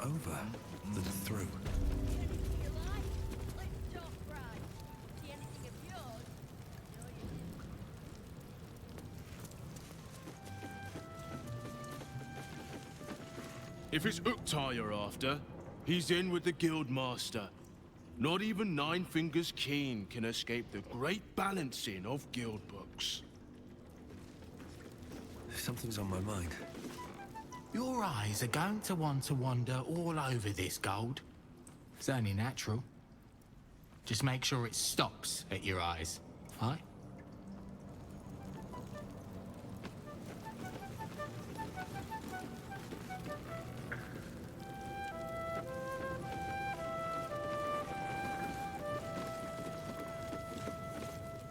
over than through. If it's Uktar you're after, he's in with the Guildmaster. Not even Nine Fingers Keen can escape the great balancing of guild books. Something's on my mind. Your eyes are going to want to wander all over this gold. It's only natural. Just make sure it stops at your eyes, right?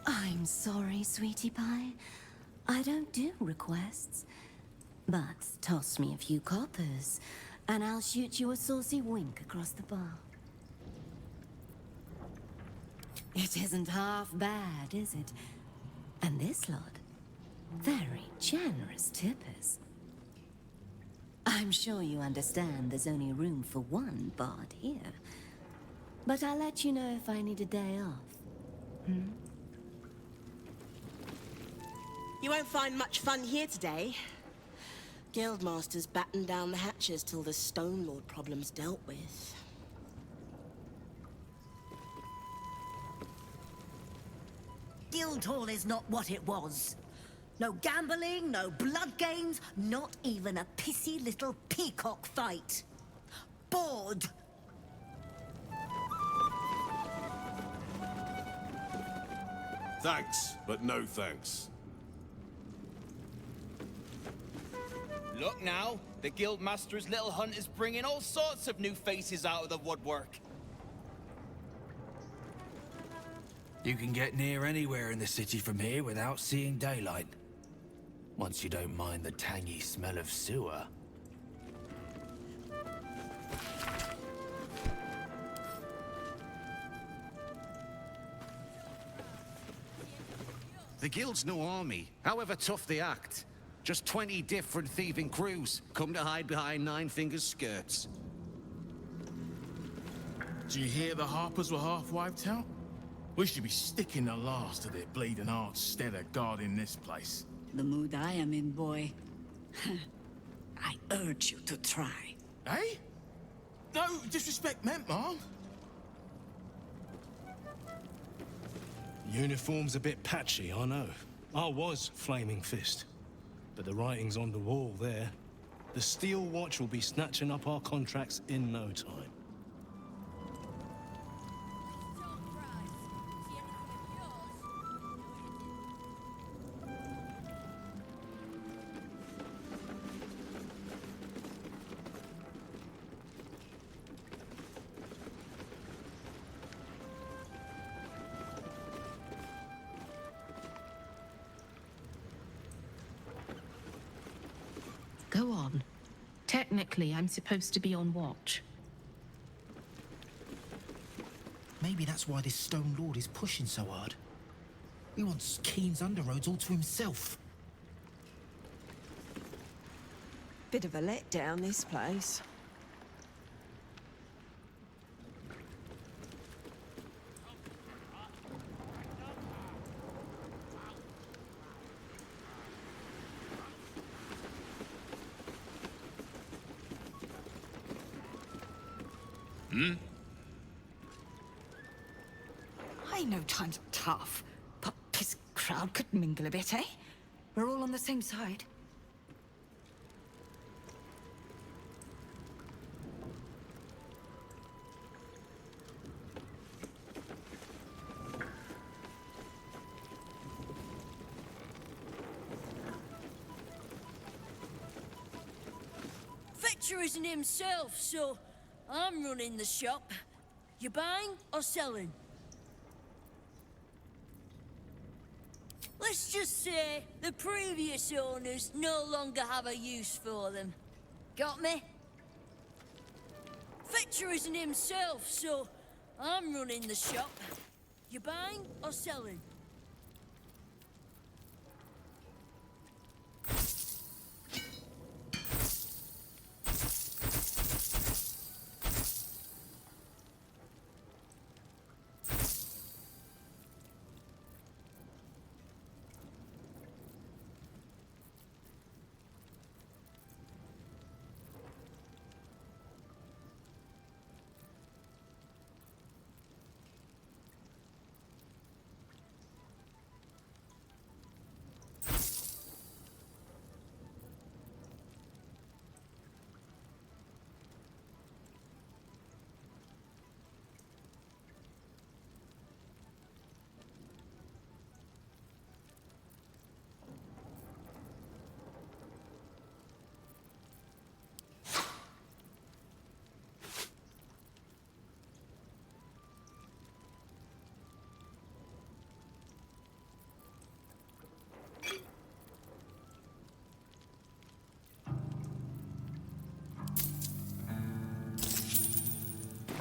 I'm sorry, sweetie pie. I don't do requests. But toss me a few coppers, and I'll shoot you a saucy wink across the bar. It isn't half bad, is it? And this lot, very generous tippers. I'm sure you understand there's only room for one bard here. But I'll let you know if I need a day off. You won't find much fun here today. Guildmaster's batten down the hatches till the Stone Lord problem's dealt with. Guildhall is not what it was. No gambling, no blood games, not even a pissy little peacock fight. Bored. Thanks, but no thanks. Look now, the Guildmaster's little hunt is bringing all sorts of new faces out of the woodwork. You can get near anywhere in the city from here without seeing daylight. Once you don't mind the tangy smell of sewer. The Guild's no army, however tough they act. Just 20 different thieving crews come to hide behind Nine Fingers' skirts. Do you hear the Harpers were half wiped out? We should be sticking the last of their bleeding hearts instead of guarding this place. The mood I am in, boy. I urge you to try. Eh? No disrespect meant, Mom. Uniform's a bit patchy, I know. I was Flaming Fist. But the writing's on the wall there. The Steel Watch will be snatching up our contracts in no time. Go on. Technically, I'm supposed to be on watch. Maybe that's why this Stone Lord is pushing so hard. He wants Keen's underroads all to himself. Bit of a letdown, this place. I know times are tough, but this crowd could mingle a bit, eh? We're all on the same side. Fetcher isn't himself, so I'm running the shop. You buying or selling? Let's just say the previous owners no longer have a use for them. Got me? Fetcher isn't himself, so I'm running the shop. You buying or selling?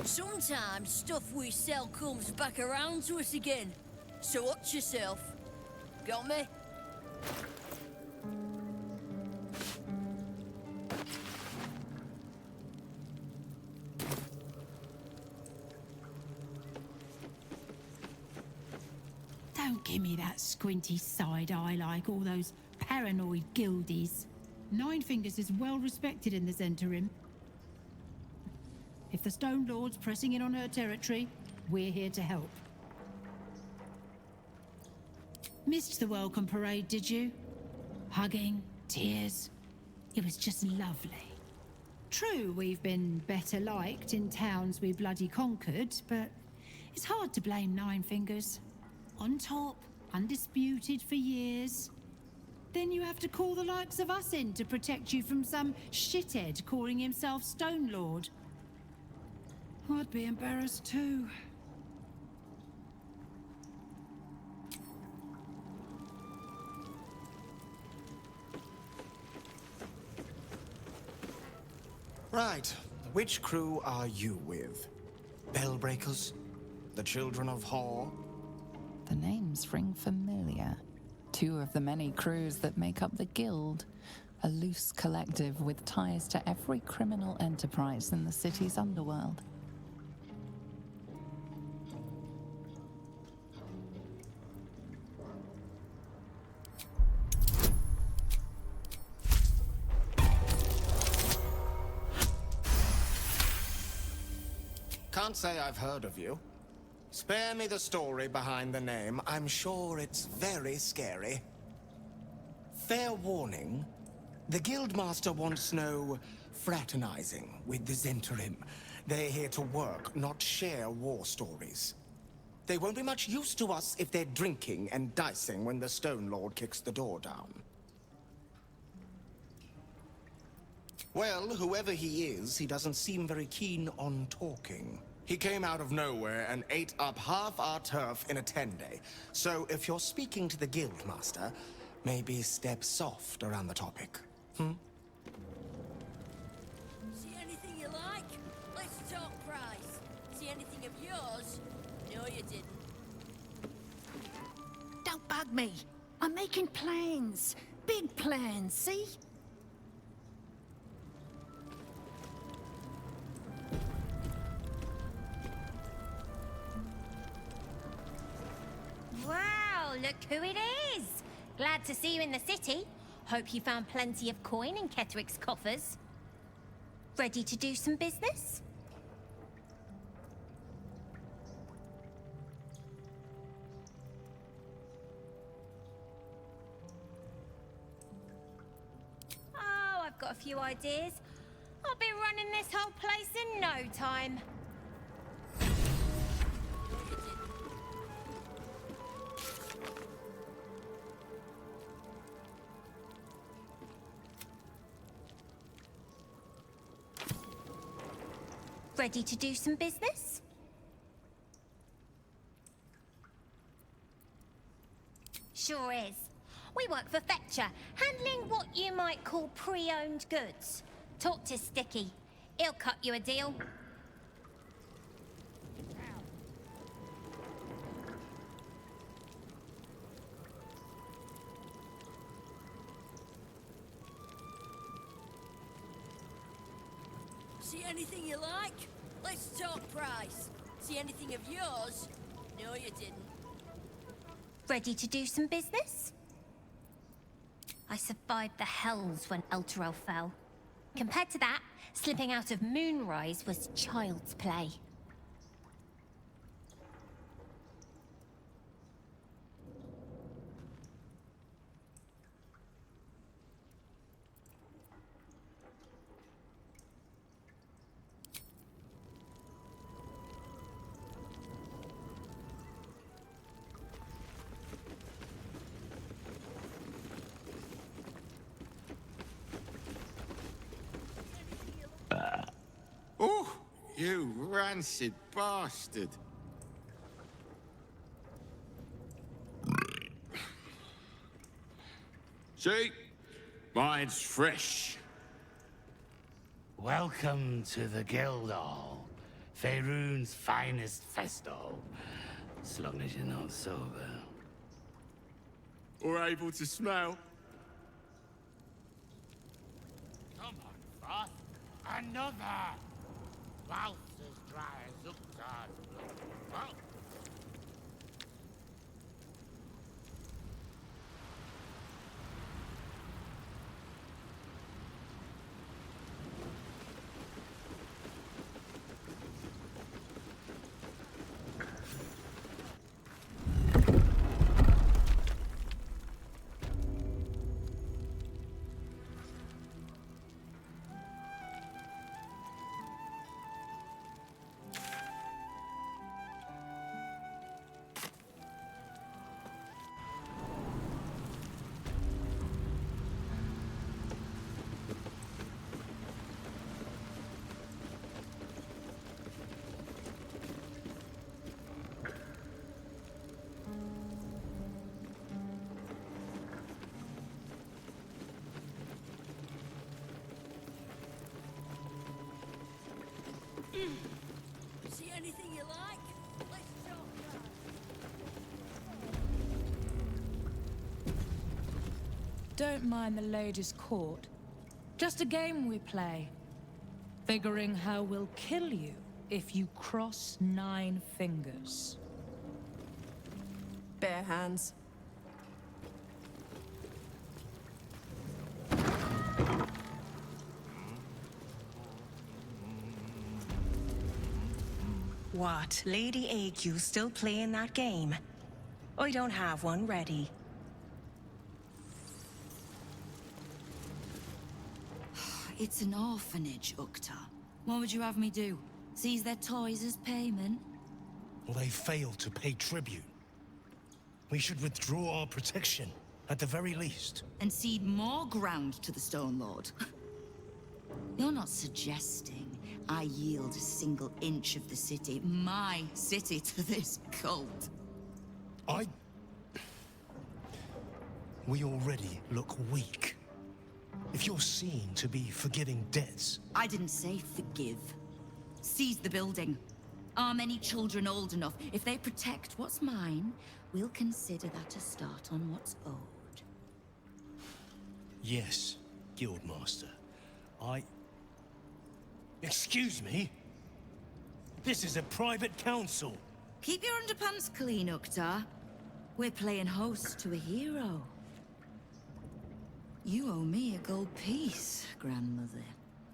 Sometimes stuff we sell comes back around to us again. So watch yourself. Got me? Don't give me that squinty side eye like all those paranoid guildies. Nine Fingers is well respected in the Zentarim. If the Stone Lord's pressing in on her territory, we're here to help. Missed the welcome parade, did you? Hugging, tears. It was just lovely. True, we've been better liked in towns we bloody conquered, but it's hard to blame Nine Fingers. On top, undisputed for years. Then you have to call the likes of us in to protect you from some shithead calling himself Stone Lord. I'd be embarrassed too. Right. Which crew are you with? Bellbreakers? The Children of Hor? The names ring familiar. Two of the many crews that make up the Guild. A loose collective with ties to every criminal enterprise in the city's underworld. Can't say I've heard of you. Spare me the story behind the name. I'm sure it's very scary. Fair warning, the Guildmaster wants no fraternizing with the Zentarim. They're here to work, not share war stories. They won't be much use to us if they're drinking and dicing when the Stone Lord kicks the door down. Well, whoever he is, he doesn't seem very keen on talking. He came out of nowhere and ate up half our turf in a 10-day. So if you're speaking to the Guildmaster, maybe step soft around the topic. Hmm? See anything you like? Let's talk price. See anything of yours? No, you didn't. Don't bug me. I'm making plans. Big plans, see? Wow, look who it is! Glad to see you in the city. Hope you found plenty of coin in Ketterick's coffers. Ready to do some business? Oh, I've got a few ideas. I'll be running this whole place in no time. Ready to do some business? Sure is. We work for Fetcher, handling what you might call pre-owned goods. Talk to Sticky. He'll cut you a deal. See anything you like? Let's talk price. See anything of yours? No, you didn't. Ready to do some business? I survived the hells when Elturel fell. Compared to that, slipping out of Moonrise was child's play. Oh, you rancid bastard. See? Mine's fresh. Welcome to the Guildhall. Faerun's finest festo. As long as you're not sober. Or able to smell. Come on, Frost. Another! Mouth as dry as Uktar's blood. Well, See anything you like? Let's talk about it. Don't mind the ladies' court. Just a game we play. Figuring how we'll kill you if you cross 9 fingers. Bare hands. What? Lady AQ still playing that game? I don't have one ready. It's an orphanage, Uktar. What would you have me do? Seize their toys as payment? Well, they failed to pay tribute. We should withdraw our protection, at the very least. And cede more ground to the Stone Lord? You're not suggesting I yield a single inch of the city, my city, to this cult? We already look weak. If you're seen to be forgiving debts... I didn't say forgive. Seize the building. Arm any children old enough. If they protect what's mine, we'll consider that a start on what's owed. Yes, Guildmaster. Excuse me? This is a private council. Keep your underpants clean, Uktar. We're playing host to a hero. You owe me a gold piece, grandmother.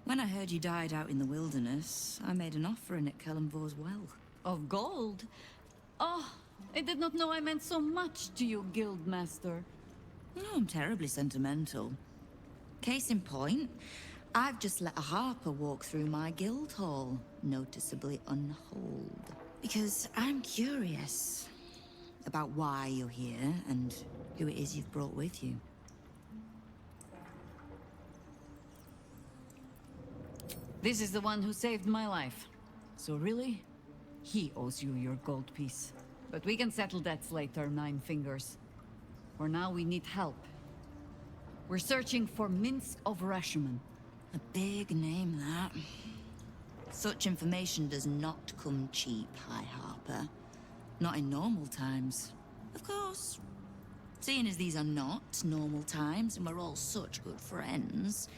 When I heard you died out in the wilderness, I made an offering at Kellenvor's well. Of gold? Oh, I did not know I meant so much to you, Guildmaster. Oh, I'm terribly sentimental. Case in point, I've just let a harper walk through my guild hall, noticeably unholed. Because I'm curious about why you're here and who it is you've brought with you. This is the one who saved my life. So really, he owes you your gold piece. But we can settle debts later, Nine Fingers. For now, we need help. We're searching for Minsk of Rashomon. A big name, that. Such information does not come cheap, High Harper. Not in normal times. Of course. Seeing as these are not normal times and we're all such good friends,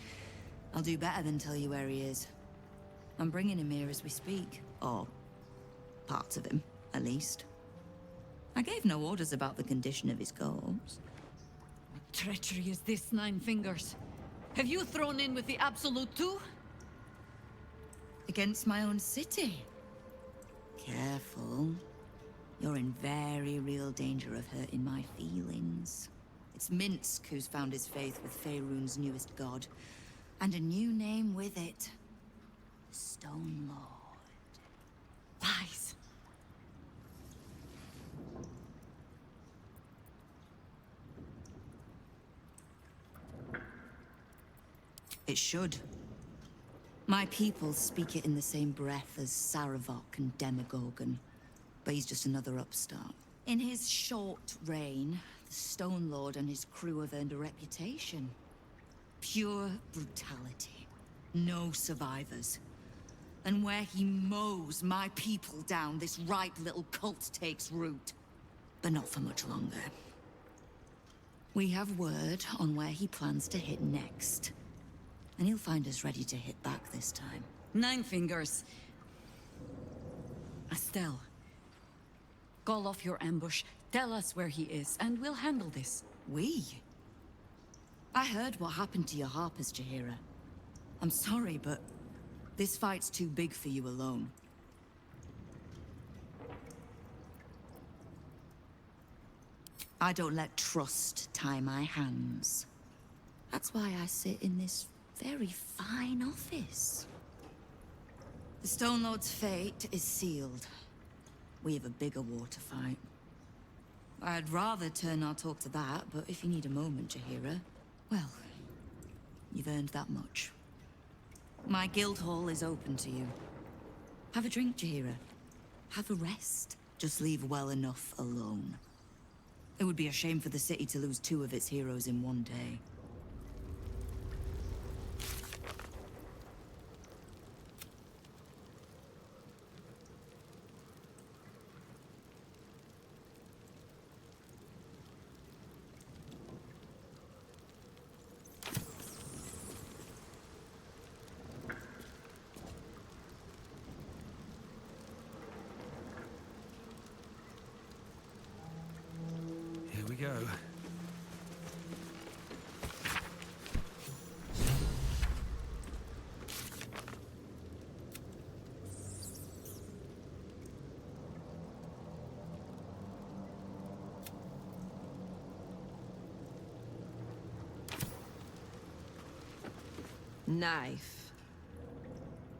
I'll do better than tell you where he is. I'm bringing him here as we speak. Or parts of him, at least. I gave no orders about the condition of his corpse. What treachery is this, Nine Fingers? Have you thrown in with the Absolute too? Against my own city. Careful. You're in very real danger of hurting my feelings. It's Minsk who's found his faith with Faerun's newest god. And a new name with it. The Stone Lord. Lies. It should. My people speak it in the same breath as Saravok and Demagogon. But he's just another upstart. In his short reign, the Stone Lord and his crew have earned a reputation. Pure brutality. No survivors. And where he mows my people down, this ripe little cult takes root. But not for much longer. We have word on where he plans to hit next. And he'll find us ready to hit back this time. Nine Fingers. Estelle. Call off your ambush, tell us where he is, and we'll handle this. We? I heard what happened to your harpers, Jaheira. I'm sorry, but this fight's too big for you alone. I don't let trust tie my hands. That's why I sit in this very fine office. The Stone Lord's fate is sealed. We have a bigger war to fight. I'd rather turn our talk to that, but if you need a moment, Jaheira, well, you've earned that much. My guild hall is open to you. Have a drink, Jaheira. Have a rest. Just leave well enough alone. It would be a shame for the city to lose 2 of its heroes in one day. Here we go. Knife.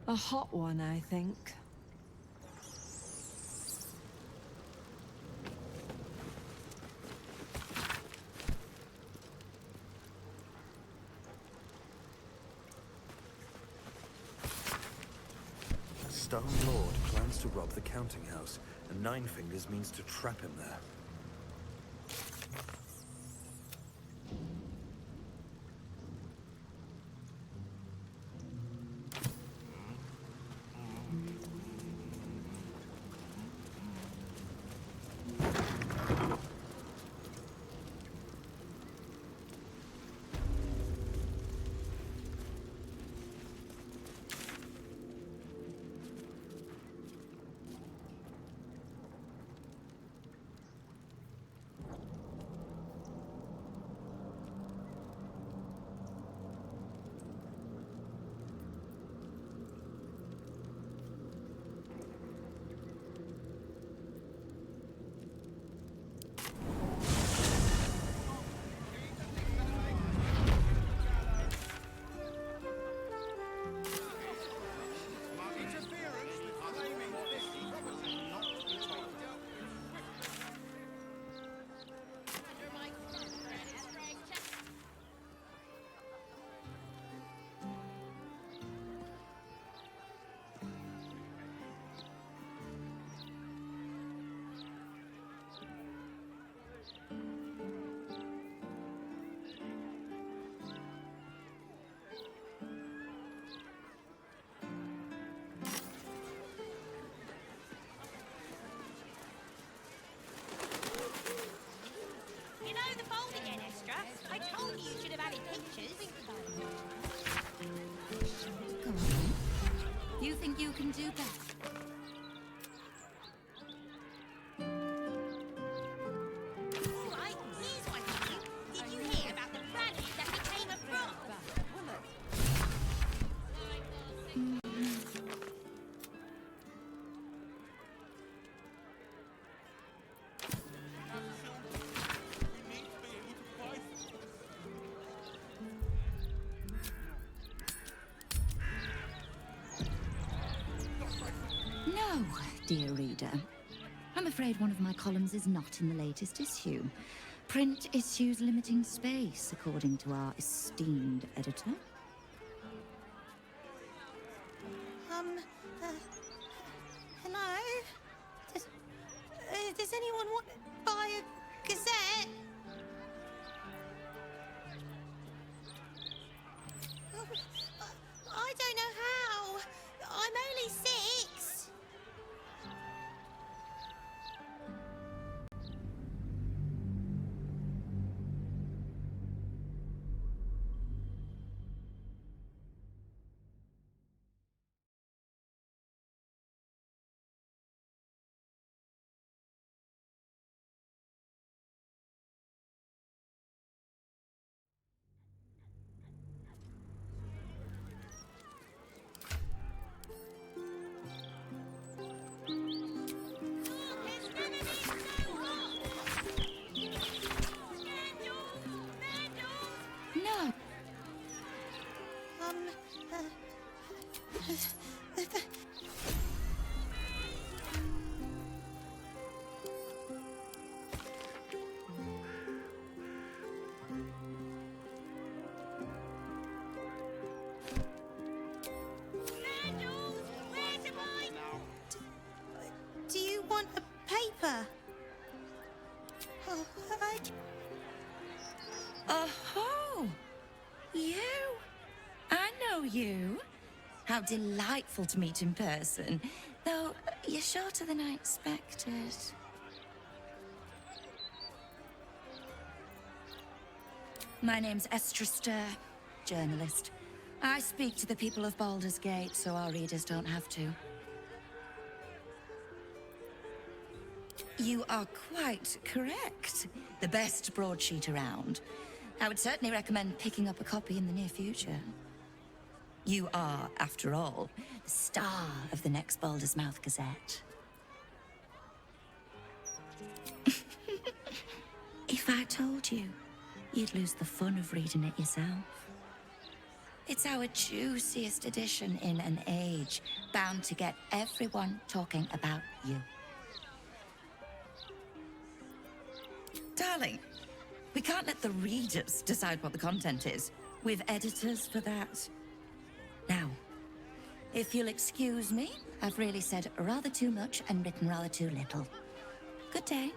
A hot one, I think. Stone Lord plans to rob the counting house, and Nine Fingers means to trap him there. You know the fold again, Estra? I told you you should have added pictures. Go on, then. You think you can do better? All right, here's one for you. Did you hear about the rally that became a fraud? No, dear reader. I'm afraid one of my columns is not in the latest issue. Print issues limiting space, according to our esteemed editor. Hello? Does anyone want to buy a gazette? I don't know how. I'm only Do you want a paper? Oh, Oh, you? I know you. How delightful to meet in person. Though, you're shorter than I expected. My name's Estra Stir, journalist. I speak to the people of Baldur's Gate so our readers don't have to. You are quite correct. The best broadsheet around. I would certainly recommend picking up a copy in the near future. You are, after all, the star of the next Baldur's Mouth Gazette. If I told you, you'd lose the fun of reading it yourself. It's our juiciest edition in an age bound to get everyone talking about you. Darling, we can't let the readers decide what the content is. We've editors for that. Now, if you'll excuse me, I've really said rather too much and written rather too little. Good day.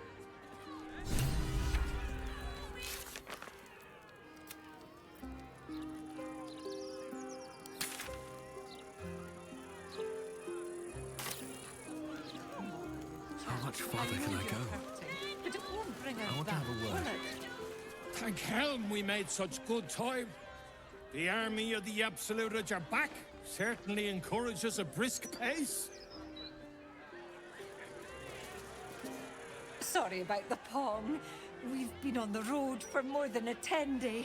How much farther can I go? I want to have a word. Thank Helm we made such good time. The army of the Absolute are back. Certainly encourages a brisk pace. Sorry about the pong. We've been on the road for more than a 10-day.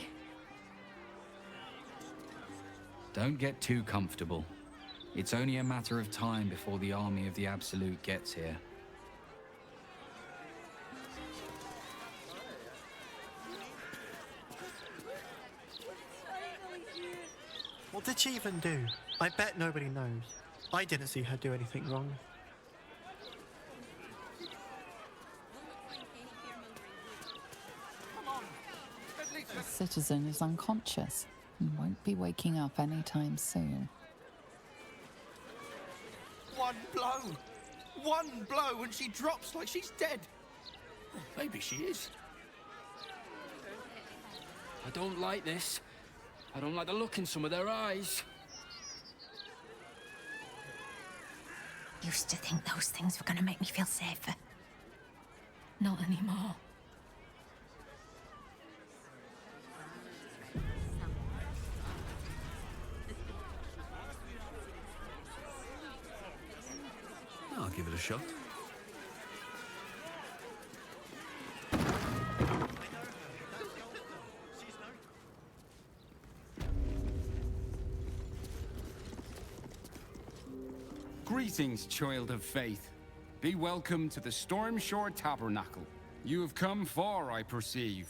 Don't get too comfortable. It's only a matter of time before the army of the Absolute gets here. What did she even do? I bet nobody knows. I didn't see her do anything wrong. The citizen is unconscious and won't be waking up anytime soon. One blow, and she drops like she's dead. Maybe she is. I don't like this. I don't like the look in some of their eyes. Used to think those things were gonna make me feel safer. Not anymore. I'll give it a shot. Greetings, child of faith. Be welcome to the Stormshore Tabernacle. You have come far, I perceive.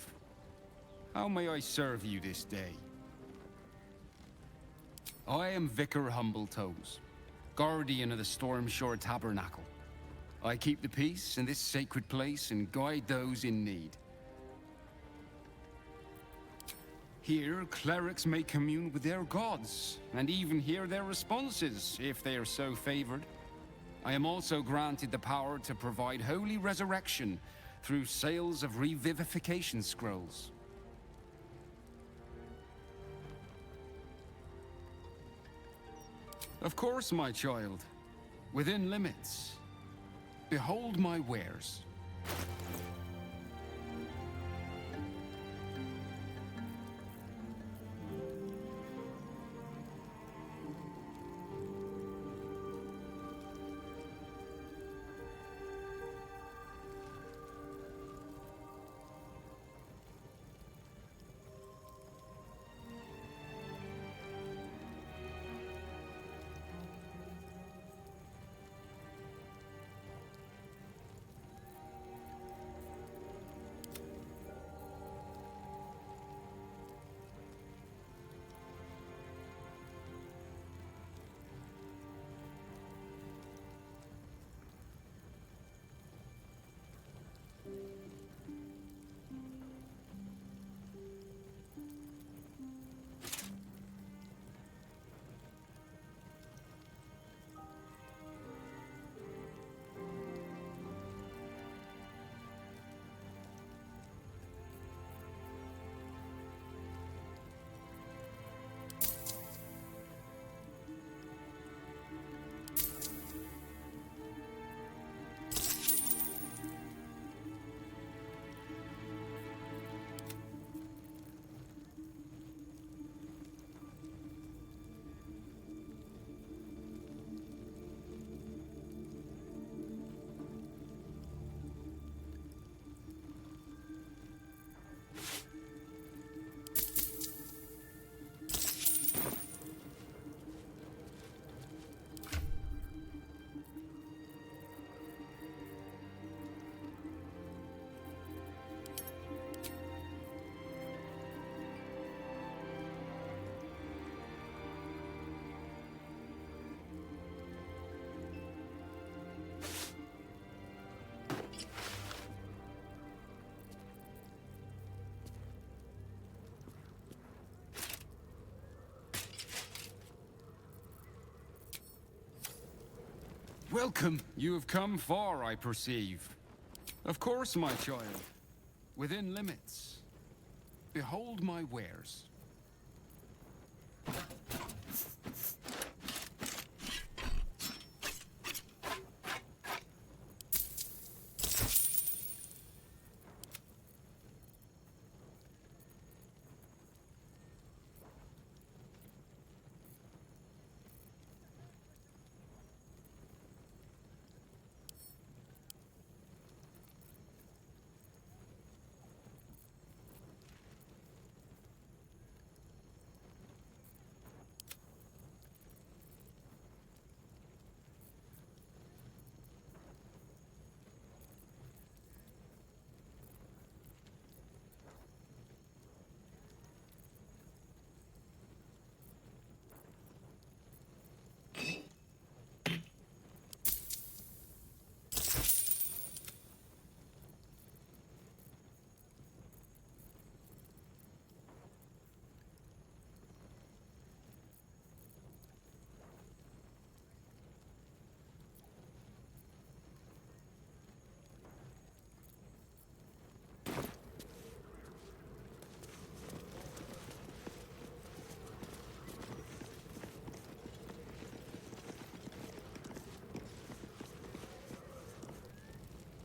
How may I serve you this day? I am Vicar Humbletoes, guardian of the Stormshore Tabernacle. I keep the peace in this sacred place and guide those in need. Here, clerics may commune with their gods, and even hear their responses, if they are so favored. I am also granted the power to provide holy resurrection through sales of revivification scrolls. Of course, my child. Within limits. Behold my wares. Welcome. You have come far, I perceive. Of course, my child. Within limits. Behold my wares.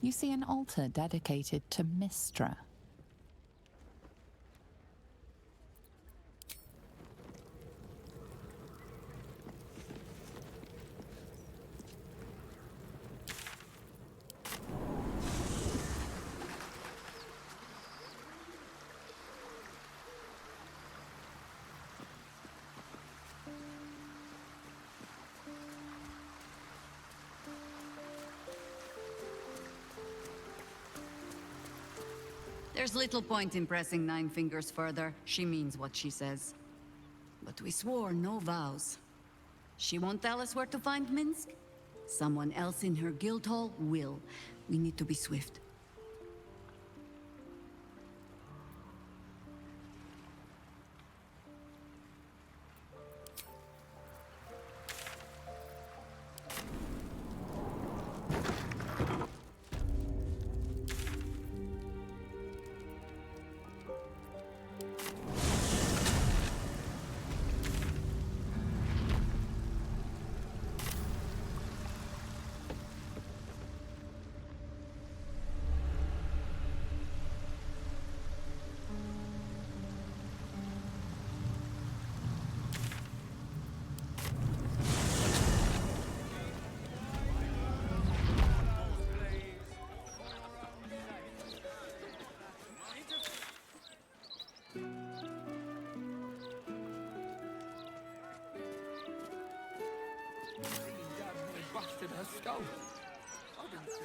You see an altar dedicated to Mistra. There's little point in pressing Nine Fingers further. She means what she says. But we swore no vows. She won't tell us where to find Minsk? Someone else in her guild hall will. We need to be swift. Busted her skull. I didn't see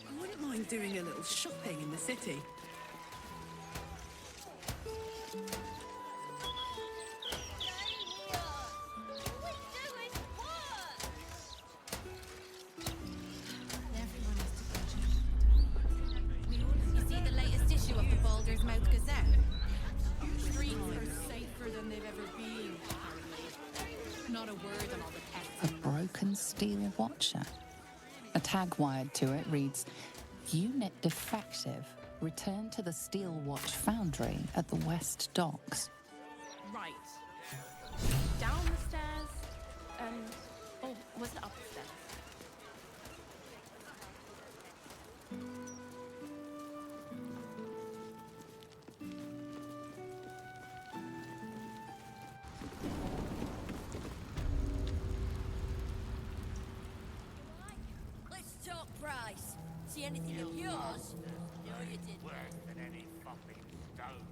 I wouldn't mind doing a little shopping in the city. You see the latest issue of the Baldur's Mouth Gazette? Streets are safer than they've ever been, apparently. Not a word on all the texts. A broken steel watcher. A tag wired to it reads, Unit defective. Return to the Steel Watch Foundry at the West Docks. Right. Down the stairs and... Oh, was it upstairs? Let's talk price. See anything of yours? No, you didn't. Worse than any fucking stone.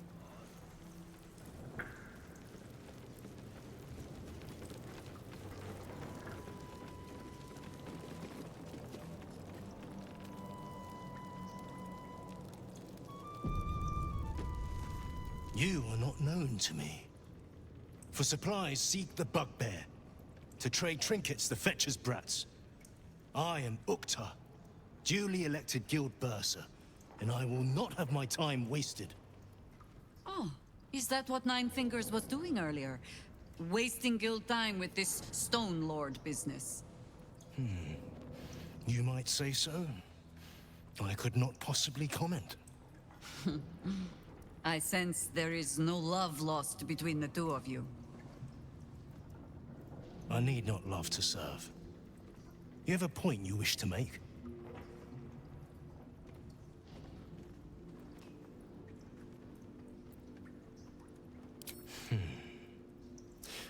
You are not known to me. For supplies, seek the bugbear. To trade trinkets, the fetcher's brats. I am Ukta, duly elected guild bursar, and I will not have my time wasted. Oh, Is that what Nine Fingers was doing earlier? Wasting guild time with this Stone Lord business? You might say so. I could not possibly comment. I sense there is no love lost between the two of you. I need not love to serve. You have a point you wish to make?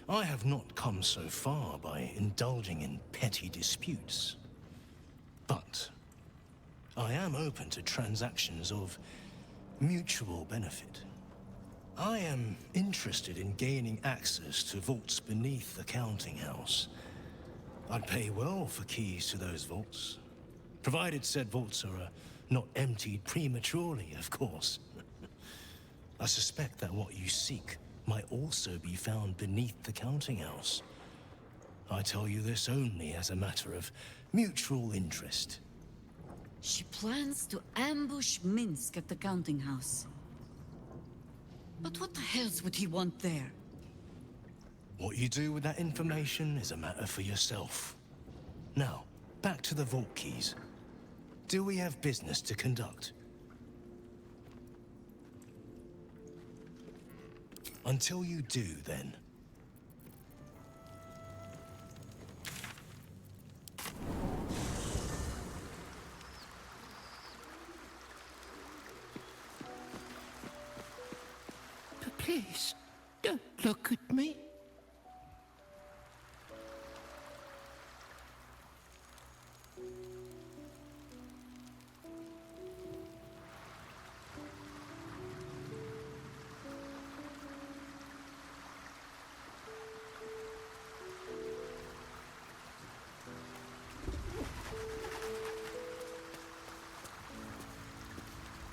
I have not come so far by indulging in petty disputes. But I am open to transactions of mutual benefit. I am interested in gaining access to vaults beneath the counting house. I'd pay well for keys to those vaults, provided said vaults are not emptied prematurely, of course. I suspect that what you seek might also be found beneath the counting house. I tell you this only as a matter of mutual interest. She plans to ambush Minsk at the counting house. But what the hells would he want there? What you do with that information is a matter for yourself. Now, back to the vault keys. Do we have business to conduct? Until you do, then. But please, don't look at me.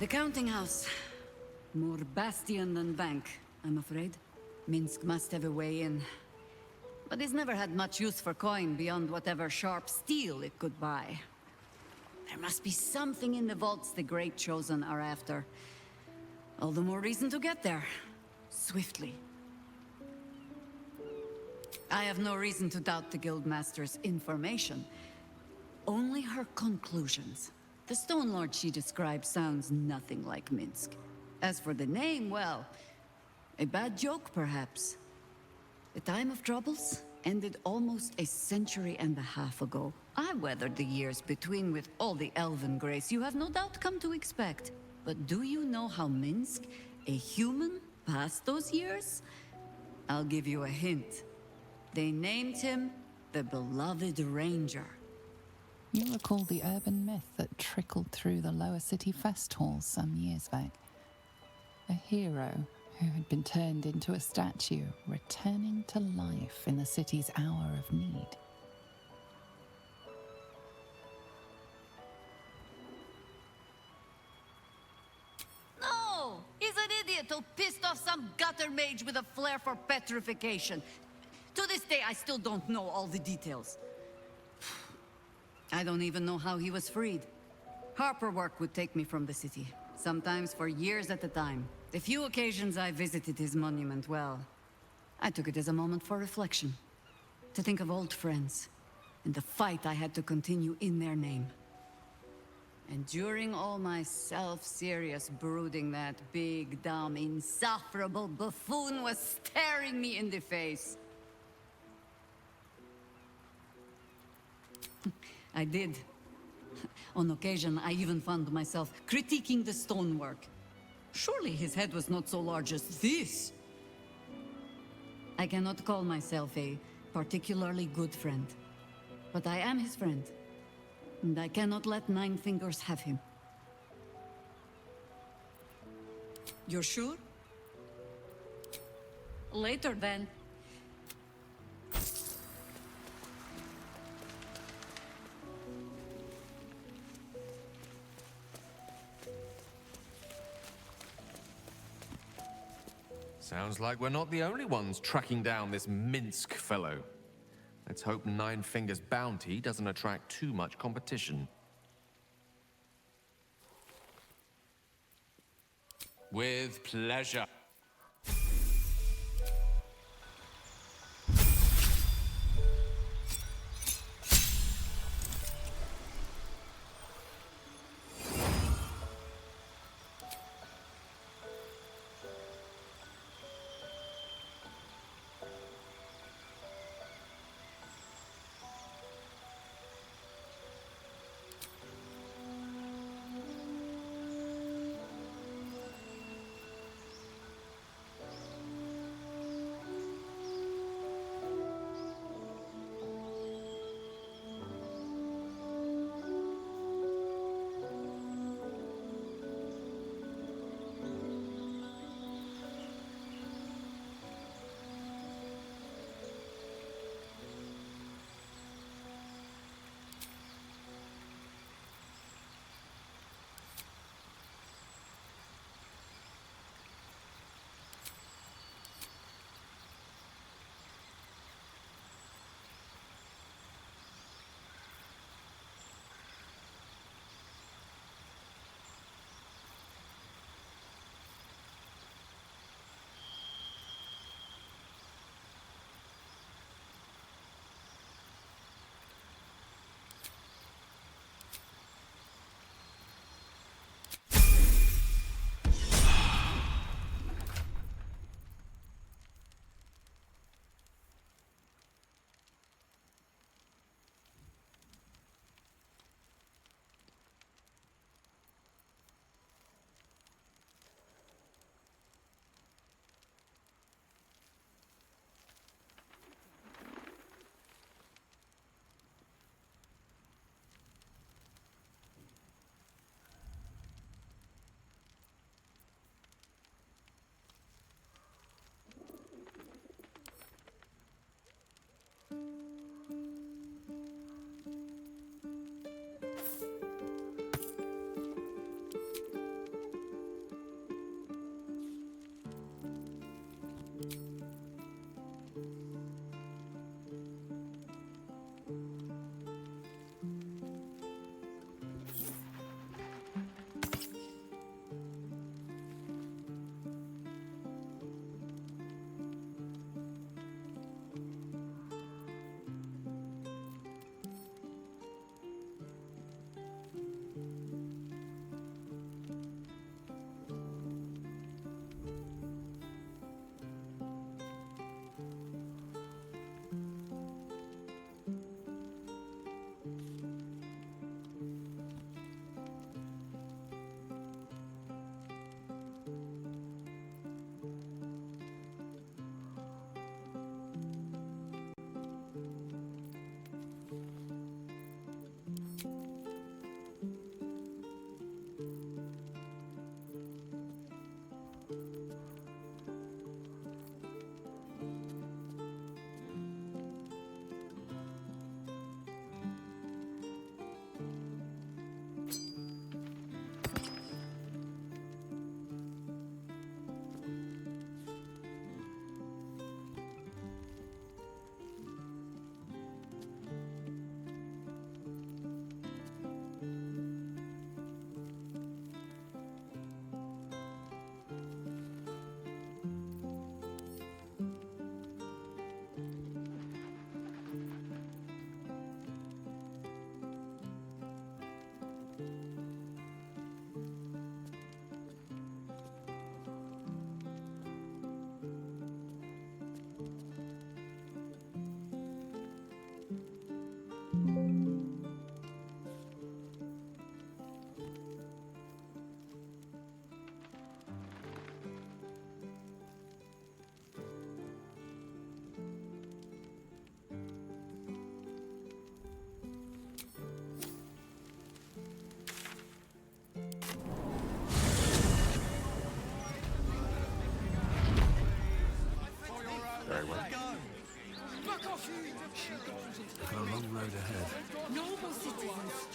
The counting house. More bastion than bank, I'm afraid. Minsk must have a way in. But it's never had much use for coin beyond whatever sharp steel it could buy. There must be something in the vaults the Great Chosen are after. All the more reason to get there. Swiftly. I have no reason to doubt the Guildmaster's information. Only her conclusions. The Stone Lord she describes sounds nothing like Minsk. As for the name, well, a bad joke perhaps. The time of troubles ended almost a century and a half ago. I weathered the years between with all the elven grace you have no doubt come to expect. But do you know how Minsk, a human, passed those years? I'll give you a hint. They named him the Beloved Ranger. You recall the urban myth that trickled through the lower city fest halls some years back. A hero who had been turned into a statue, returning to life in the city's hour of need. No! He's an idiot who pissed off some gutter mage with a flair for petrification. To this day, I still don't know all the details. I don't even know how he was freed. Harper work would take me from the city, sometimes for years at a time. The few occasions I visited his monument, well, I took it as a moment for reflection. To think of old friends, and the fight I had to continue in their name. And during all my self-serious brooding, that big, dumb, insufferable buffoon was staring me in the face. I did. On occasion, I even found myself critiquing the stonework. Surely his head was not so large as this. I cannot call myself a particularly good friend, but I am his friend, and I cannot let Nine Fingers have him. You're sure? Later, then. Sounds like we're not the only ones tracking down this Minsk fellow. Let's hope Nine Fingers' bounty doesn't attract too much competition. With pleasure. Fuck off, you! Got a long road ahead. Noble citizens.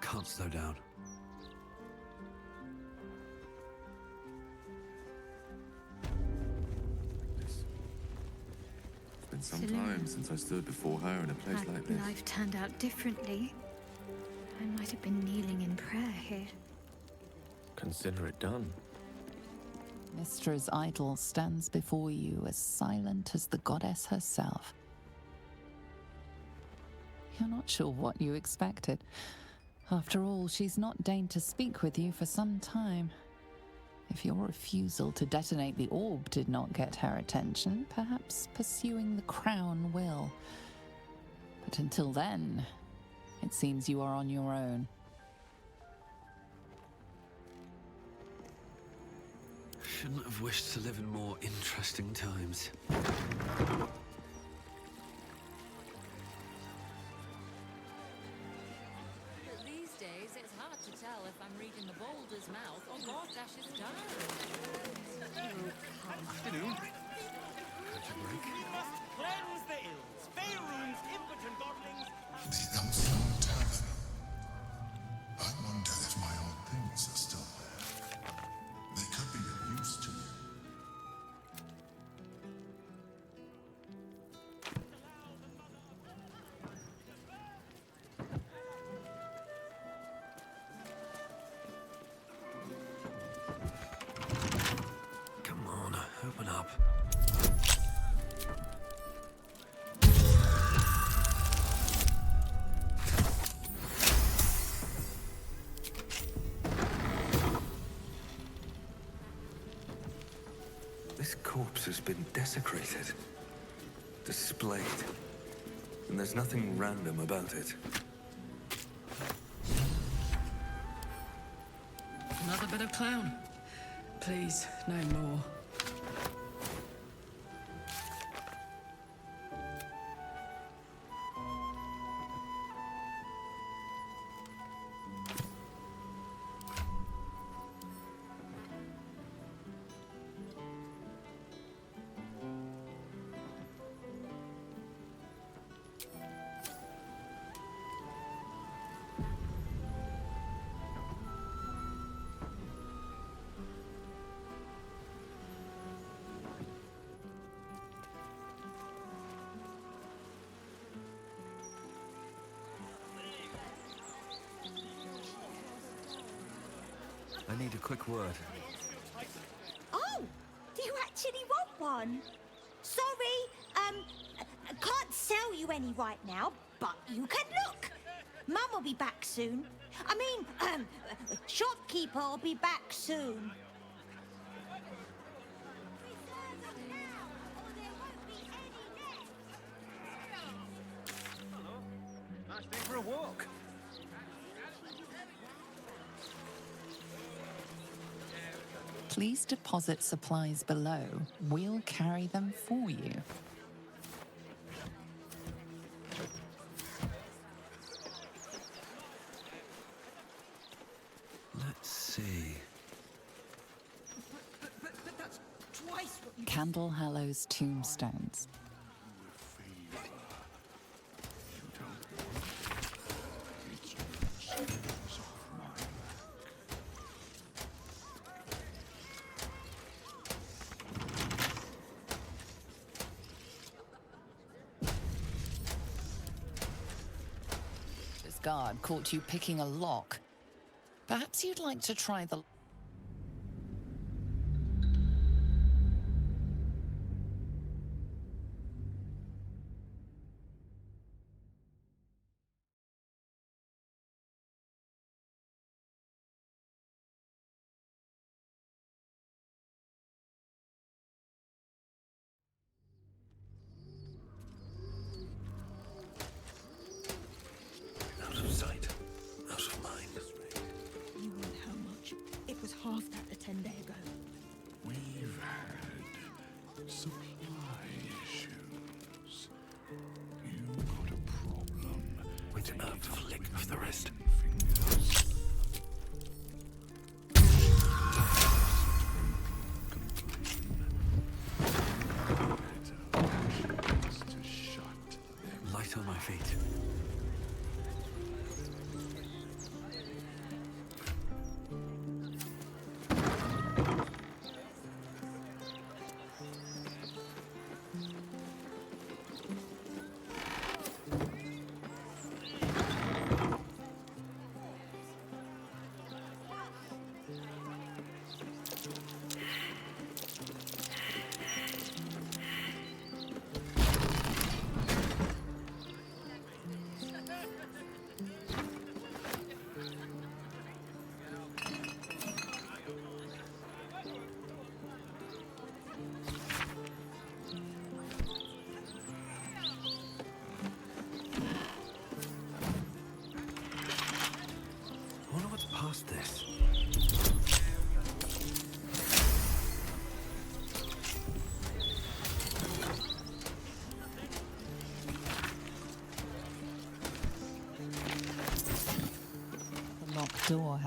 Can't slow down. It's been some time since I stood before her in a place like this. Life turned out differently. I might have been kneeling in prayer here. Consider it done. Mistra's idol stands before you as silent as the goddess herself. You're not sure what you expected. After all, she's not deigned to speak with you for some time. If your refusal to detonate the orb did not get her attention, perhaps pursuing the crown will. But until then, it seems you are on your own. Shouldn't have wished to live in more interesting times. These days, it's hard to tell if I'm reading the boulder's mouth or Gordash's diary. Afternoon. Catch a break. Cleanse the ills, Faerun's impotent godlings. The Elmstone Tavern. I wonder if my old things are still there. They could be of use to you. Come on, open up. This corpse has been desecrated, displayed, and there's nothing random about it. Another bit of clown. Please, no more. I need a quick word. Oh, do you actually want one? Sorry, I can't sell you any right now, but you can look. Mum will be back soon. I mean, shopkeeper will be back soon. Nice day for a walk. Please deposit supplies below. We'll carry them for you. Let's see. But that's twice what you... Candle Hallow's tombstones. This guard caught you picking a lock. Perhaps you'd like to try the... Out of sight, out of mind. You want how much? It was half that a 10 days ago. We've had supply issues. You got a problem. We deserve a flick of the wrist. Fingers.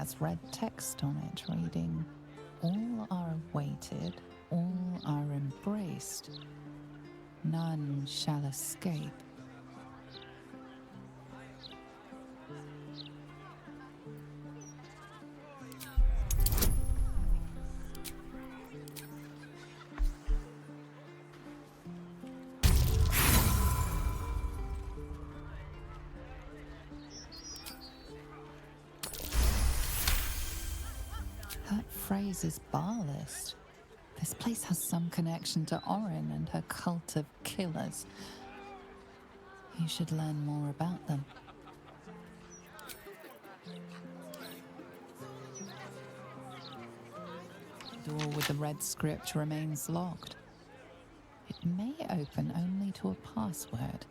has red text on it reading, "All are awaited, all are embraced, none shall escape." That phrase is bar list. This place has some connection to Orin and her cult of killers. You should learn more about them. The door with the red script remains locked. It may open only to a password.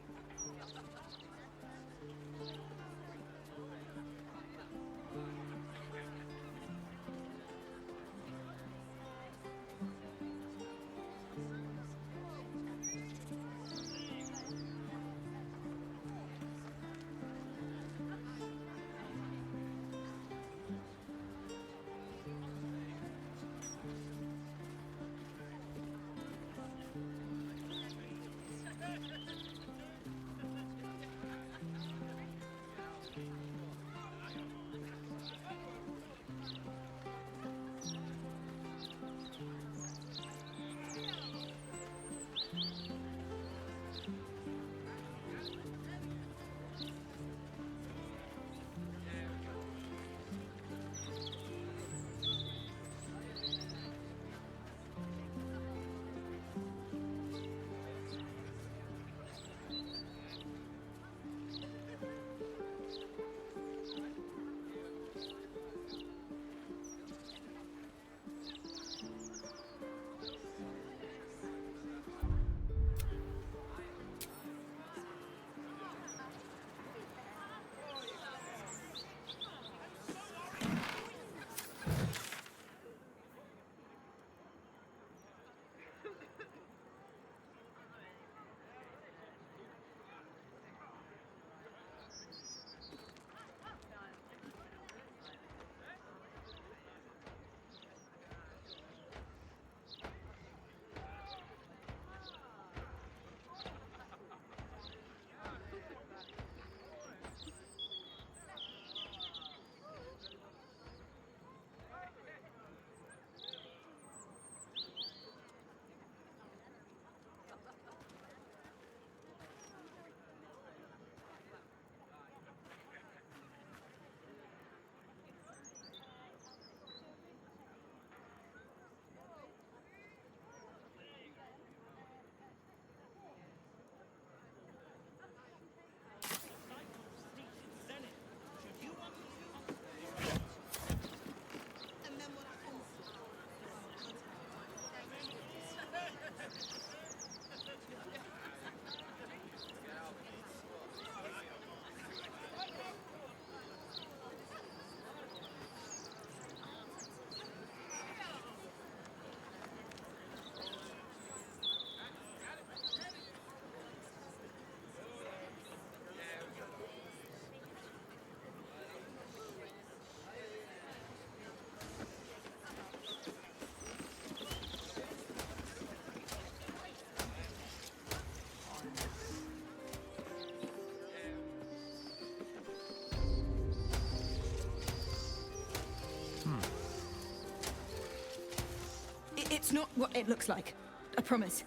It's not what it looks like. I promise.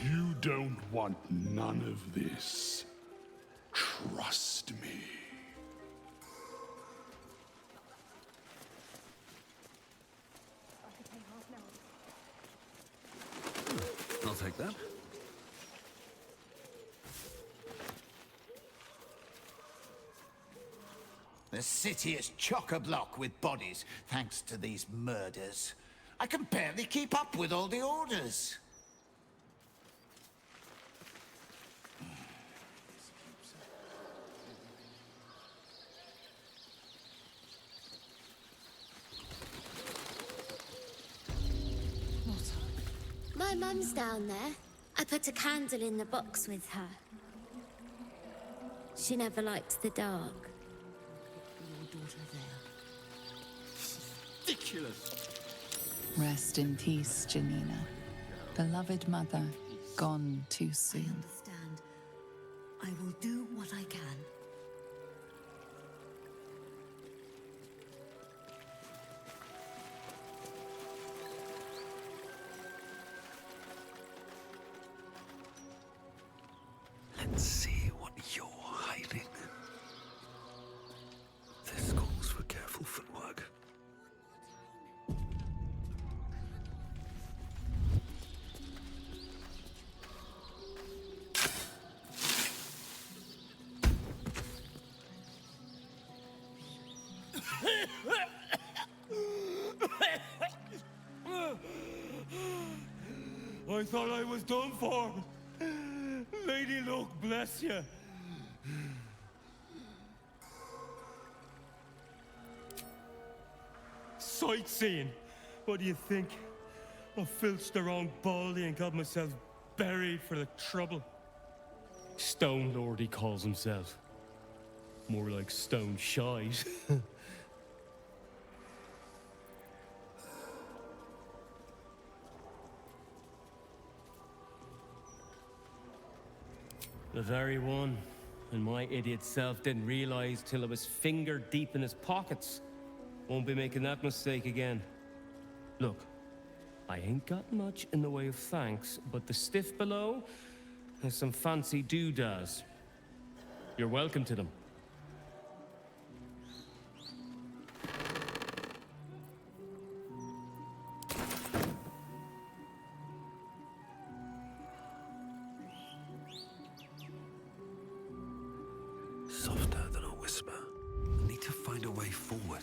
You don't want none of this. Trust me. I'll take that. The city is chock-a-block with bodies, thanks to these murders. I can barely keep up with all the orders. My mum's down there. I put a candle in the box with her. She never liked the dark. ridiculous. Rest in peace, Janina. Beloved mother, gone too soon. I understand. I will do what I can. Let's see what you're hiding. This calls for careful footwork. I thought I was done for. Lady Luck, bless you. Sightseeing. What do you think? I filched the wrong baldy and got myself buried for the trouble. Stone Lord, he calls himself. More like stone shite. The very one. And my idiot self didn't realize till it was finger deep in his pockets. Won't be making that mistake again. Look, I ain't got much in the way of thanks, but the stiff below has some fancy doodads. You're welcome to them. Softer than a whisper. I need to find a way forward.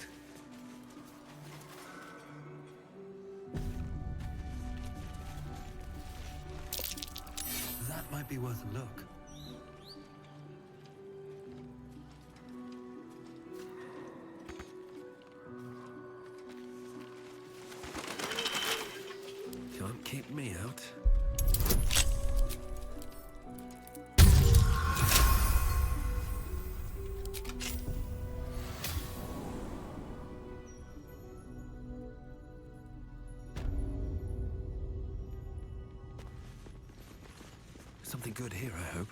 That might be worth a look. Can't keep me out. Something good here, I hope.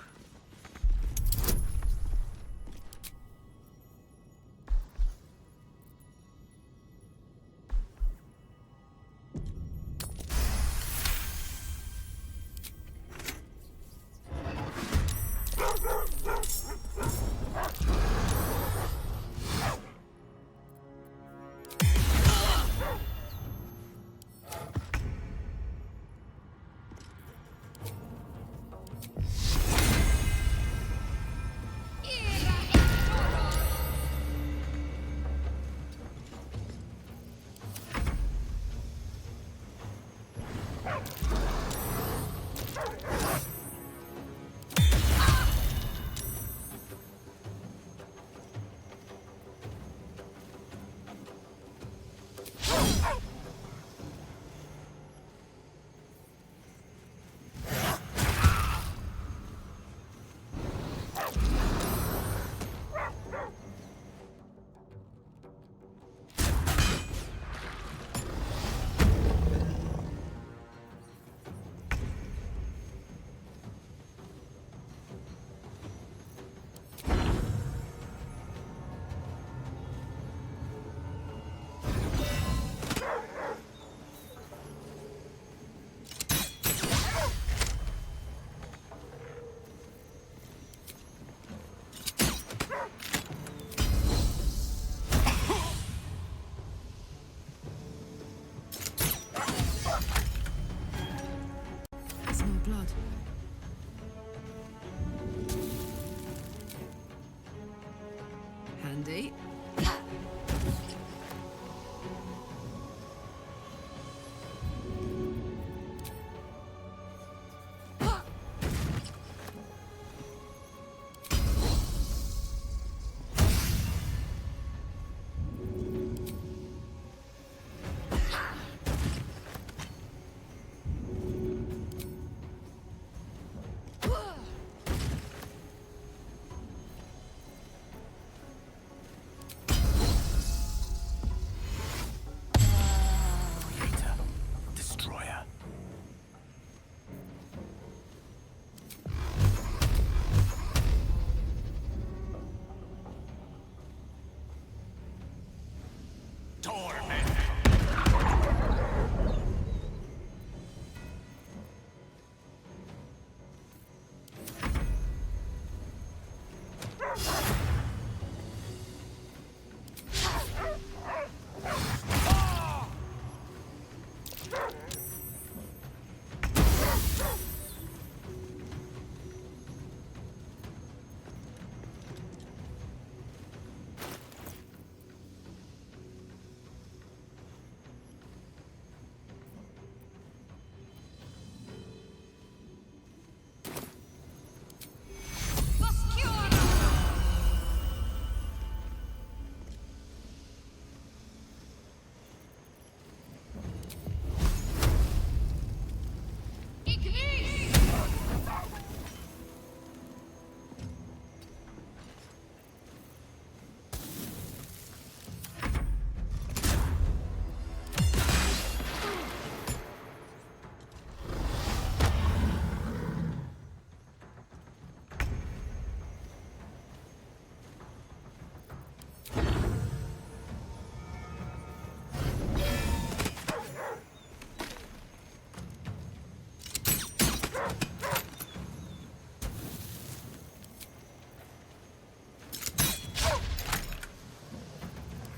torment.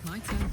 My turn.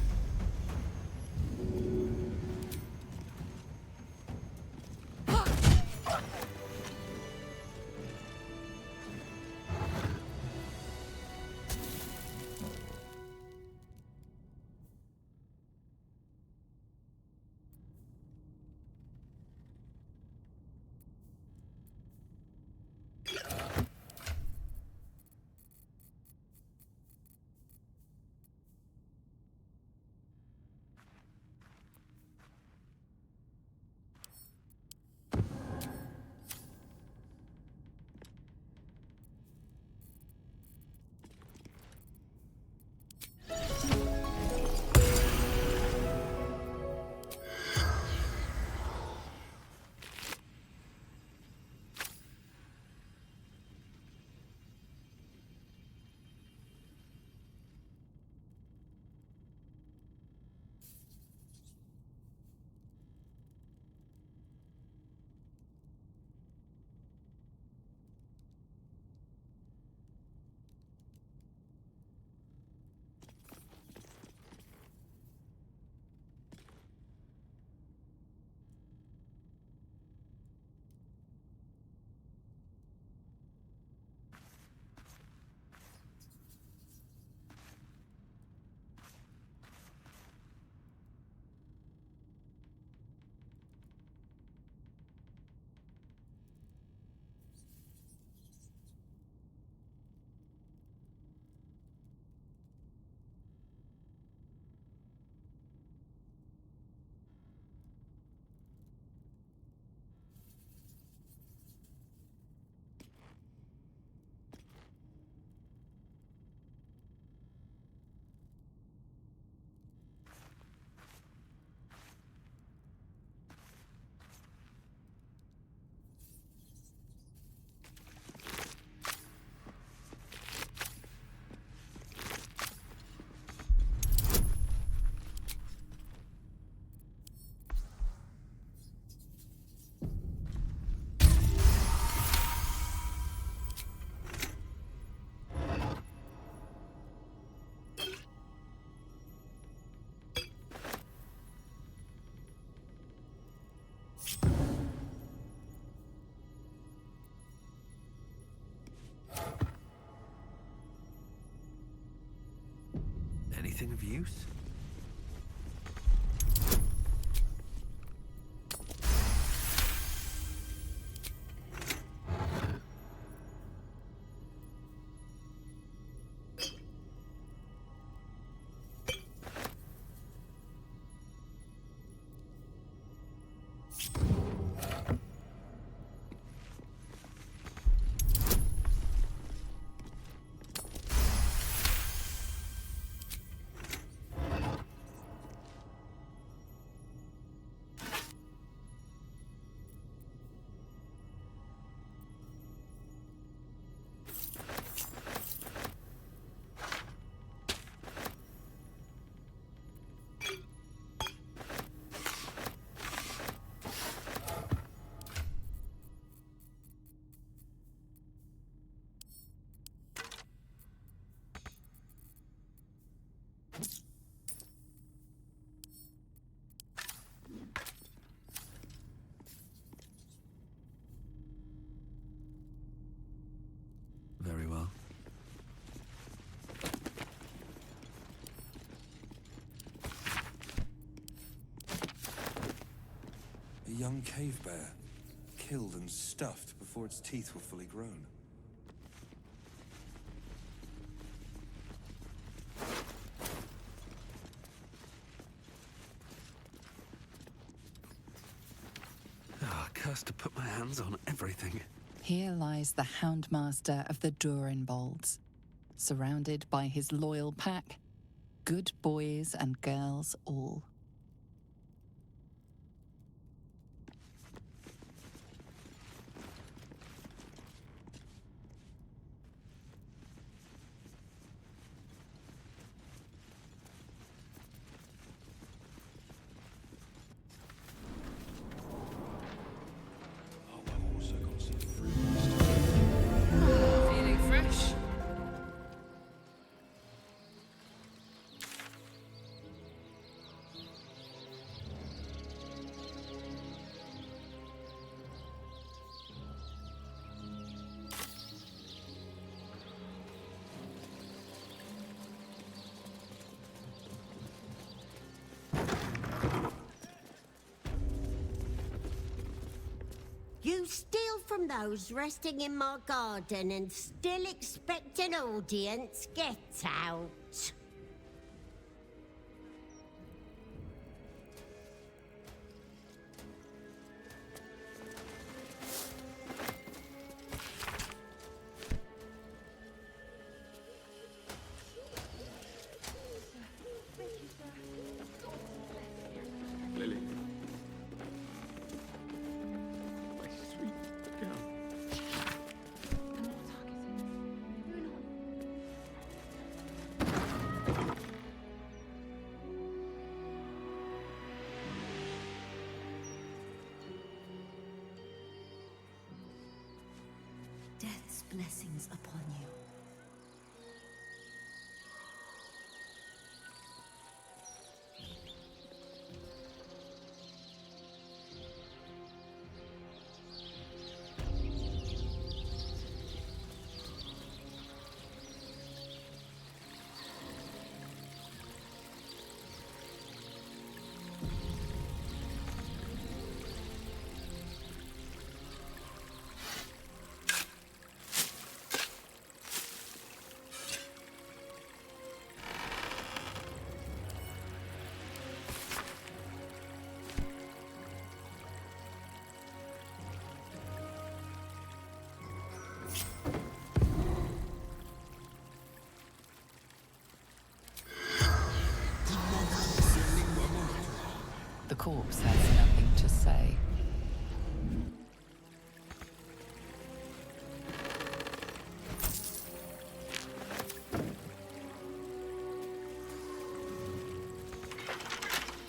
Anything of use? A young cave bear, killed and stuffed before its teeth were fully grown. Cursed to put my hands on everything. Here lies the Houndmaster of the Durinbolds, surrounded by his loyal pack, good boys and girls all. Feeling fresh? You steal from those resting in my garden and still expect an audience? Get out. Lily. My sweet girl. Death's blessings upon you. The corpse has nothing to say.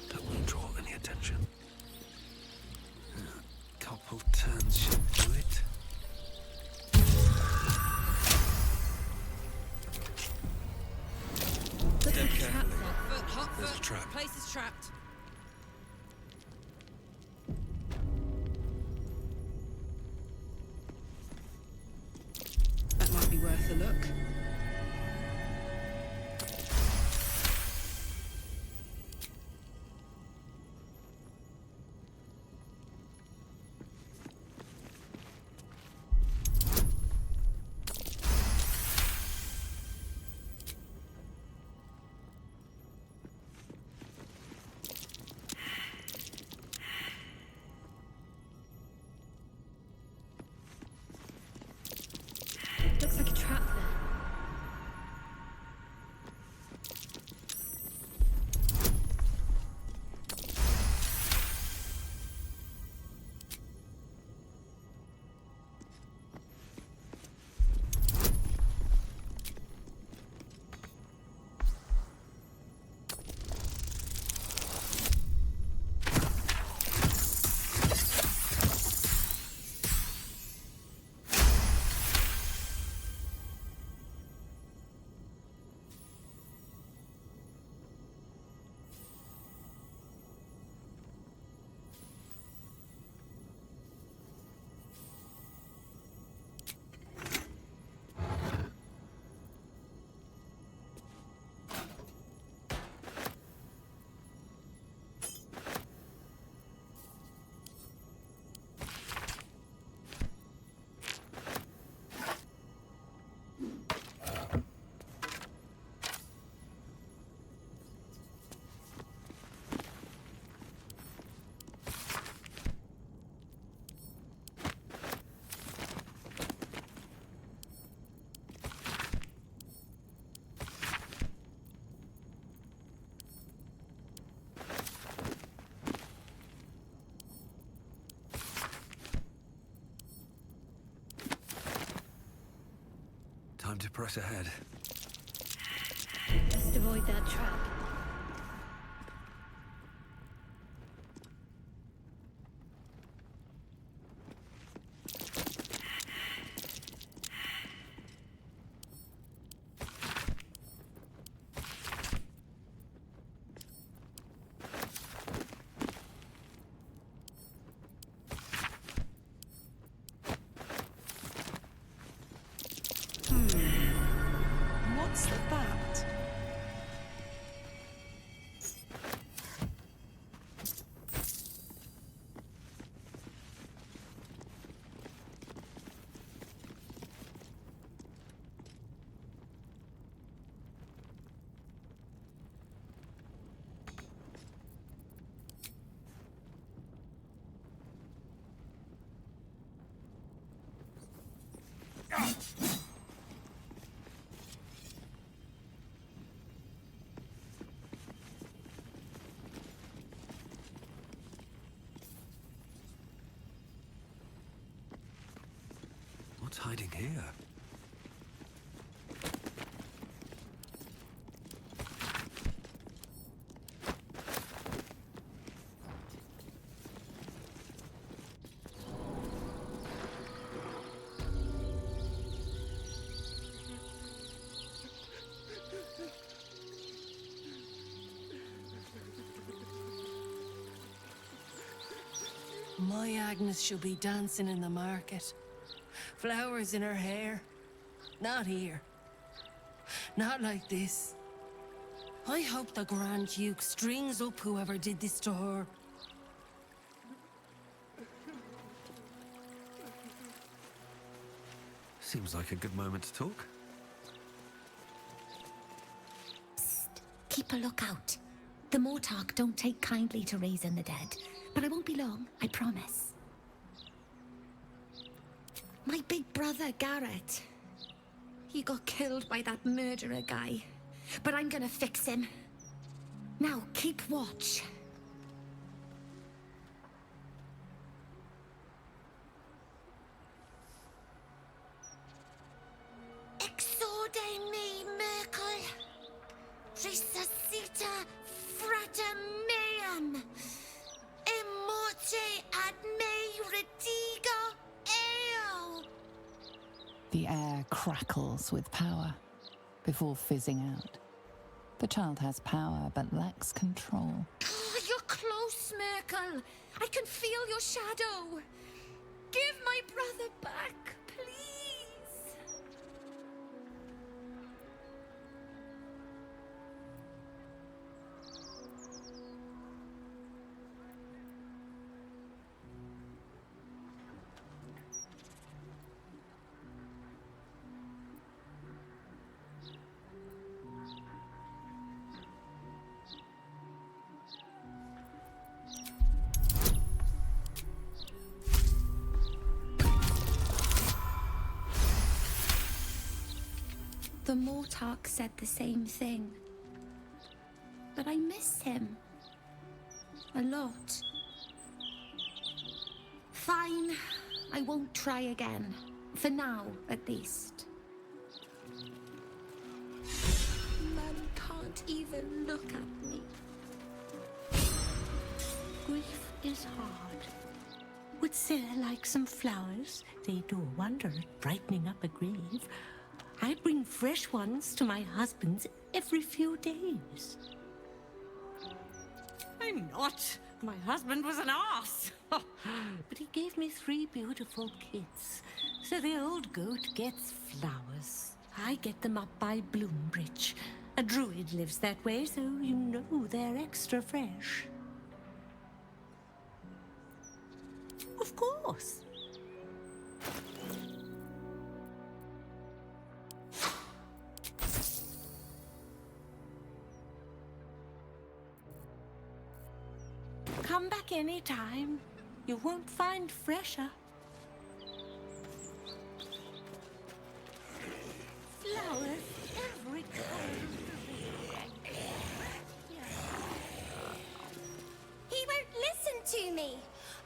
Don't want to draw any attention. A couple turns should do it. Look at the Carefully. trap. Hot There's a foot. trap. Place is trapped. That might be worth a look. Looks like a trap there. Time to press ahead. Best avoid that trap. What's that? What's hiding here? My Agnes shall be dancing in the market. Flowers in her hair. Not here. Not like this. I hope the Grand Duke strings up whoever did this to her. Seems like a good moment to talk. Keep a lookout. The Mortark don't take kindly to raising the dead, but I won't be long, I promise. My big brother, Garrett. He got killed by that murderer guy, but I'm gonna fix him. Now, keep watch. Exorde me, Merkel. Resuscita frater meum. Immorte ad me redigo eo. The air crackles with power before fizzing out. The child has power but lacks control. Oh, you're close, Merkel. I can feel your shadow. Give my brother back, please. The Mortark said the same thing. But I miss him. A lot. Fine. I won't try again. For now, at least. Mum can't even look at me. Grief is hard. Would Sarah like some flowers? They do a wonder at brightening up a grave. I bring fresh ones to my husband's every few days. I'm not. My husband was an arse. But he gave me 3 beautiful kids. So the old goat gets flowers. I get them up by Bloombridge. A druid lives that way, so you know they're extra fresh. Of course. Come back anytime. You won't find fresher. Flowers every kind. He won't listen to me.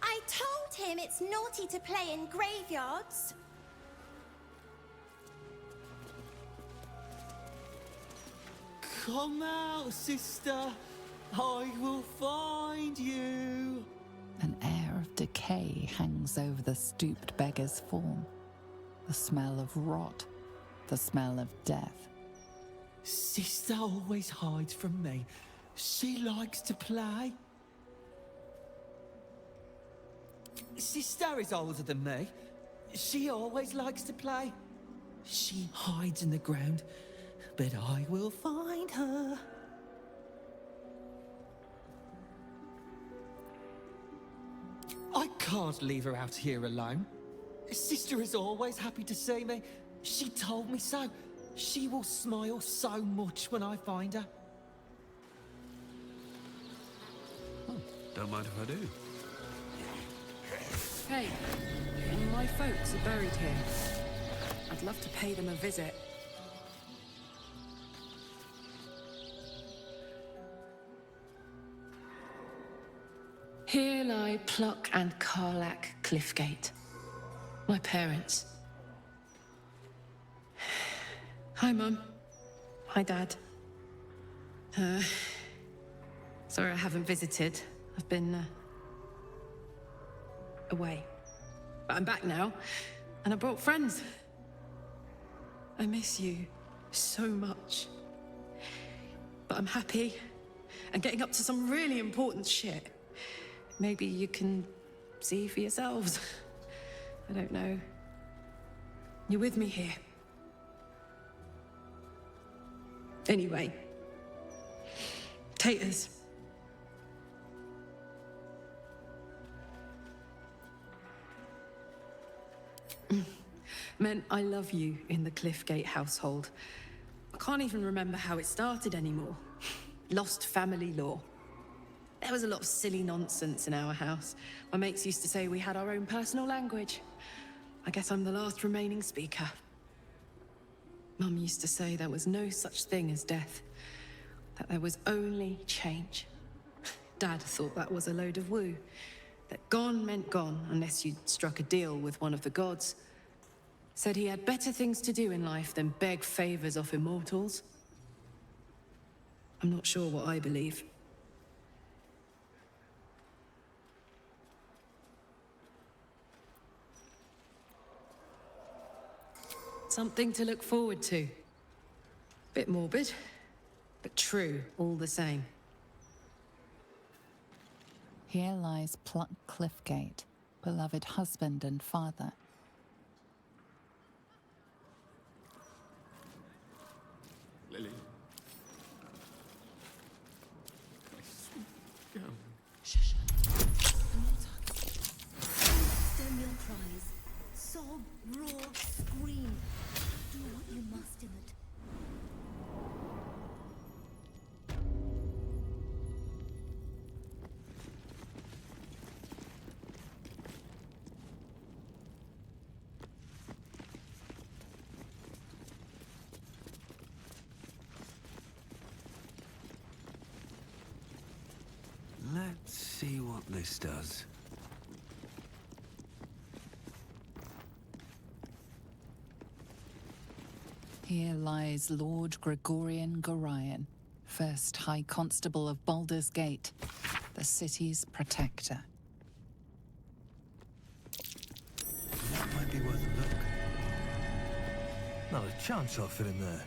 I told him it's naughty to play in graveyards. Come out, sister. I will find you. An air of decay hangs over the stooped beggar's form. The smell of rot, the smell of death. Sister always hides from me. She likes to play. Sister is older than me. She always likes to play. She hides in the ground, but I will find her. I can't leave her out here alone. Sister is always happy to see me. She told me so. She will smile so much when I find her. Don't mind if I do. Hey, my folks are buried here. I'd love to pay them a visit. Here lie Pluck and Karlach Cliffgate. My parents. Hi, Mum. Hi, Dad. Sorry I haven't visited. I've been, away. But I'm back now, and I brought friends. I miss you so much. But I'm happy and getting up to some really important shit. Maybe you can see for yourselves. I don't know. You're with me here. Anyway. Taters. Meant I love you in the Cliffgate household. I can't even remember how it started anymore. Lost family law. There was a lot of silly nonsense in our house. My mates used to say we had our own personal language. I guess I'm the last remaining speaker. Mum used to say there was no such thing as death, that there was only change. Dad thought that was a load of woo, that gone meant gone unless you'd struck a deal with one of the gods. Said he had better things to do in life than beg favors off immortals. I'm not sure what I believe. Something to look forward to. Bit morbid, but true all the same. Here lies Pluck Cliffgate, beloved husband and father. Lily. Shush. Stem your cries. Sob, roar, scream. Do what you must in it. Let's see what this does. Here lies Lord Gregorian Gorion, first High Constable of Baldur's Gate, the city's protector. That might be worth a look. Not a chance I'll fit in there.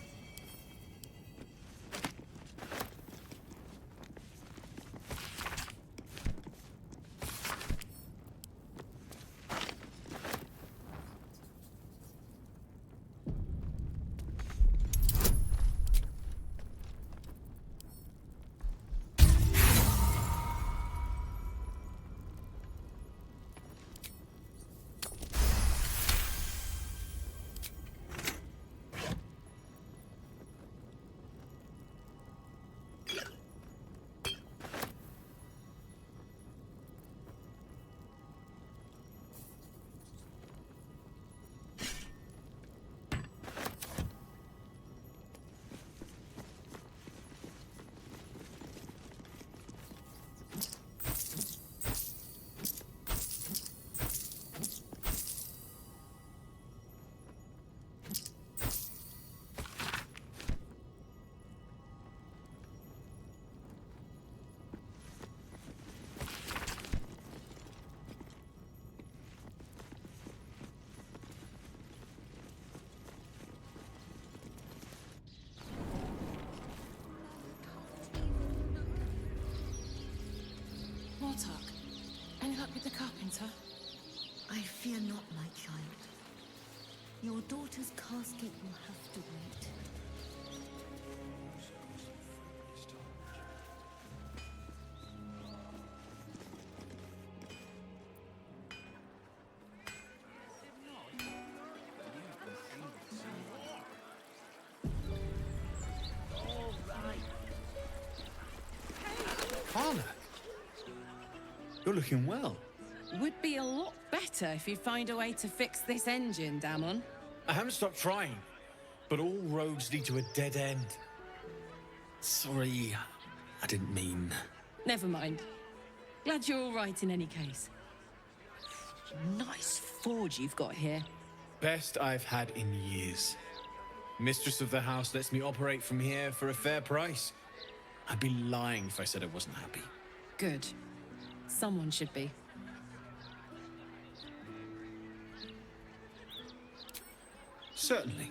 Warthog, any luck with the carpenter? I fear not, my child. Your daughter's casket will have to wait. Anna, you're looking well. Would be a lot better if you'd find a way to fix this engine, Damon. I haven't stopped trying, but all roads lead to a dead end. Sorry, I didn't mean... Never mind. Glad you're all right in any case. Nice forge you've got here. Best I've had in years. Mistress of the house lets me operate from here for a fair price. I'd be lying if I said I wasn't happy. Good. Someone should be. Certainly.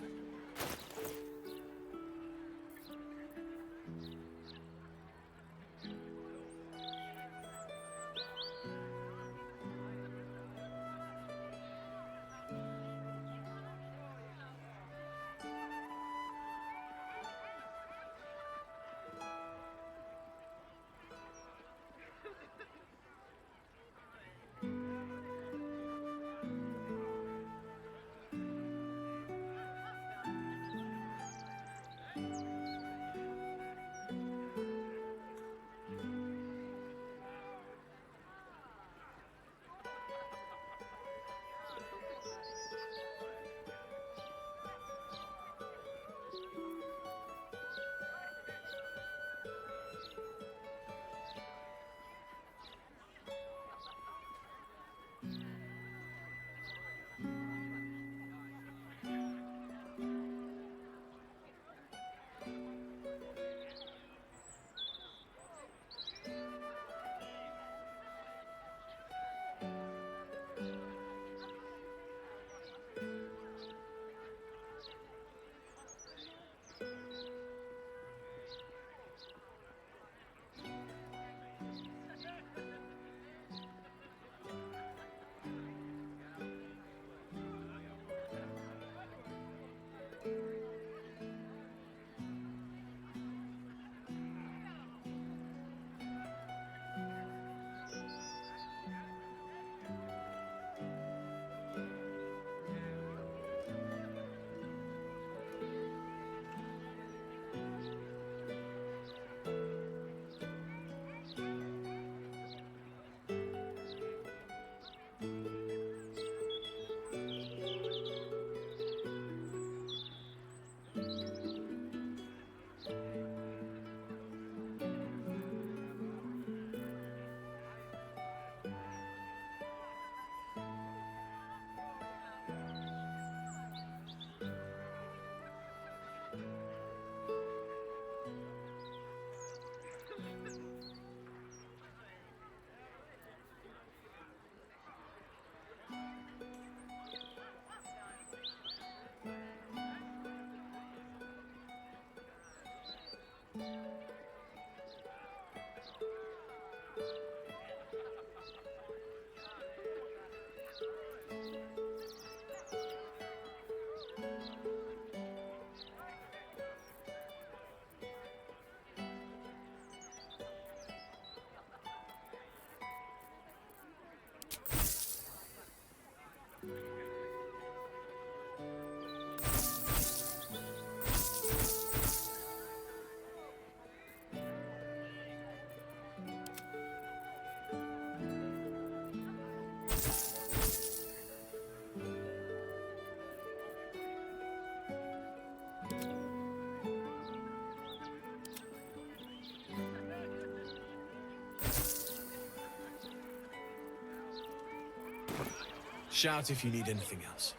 Shout if you need anything else.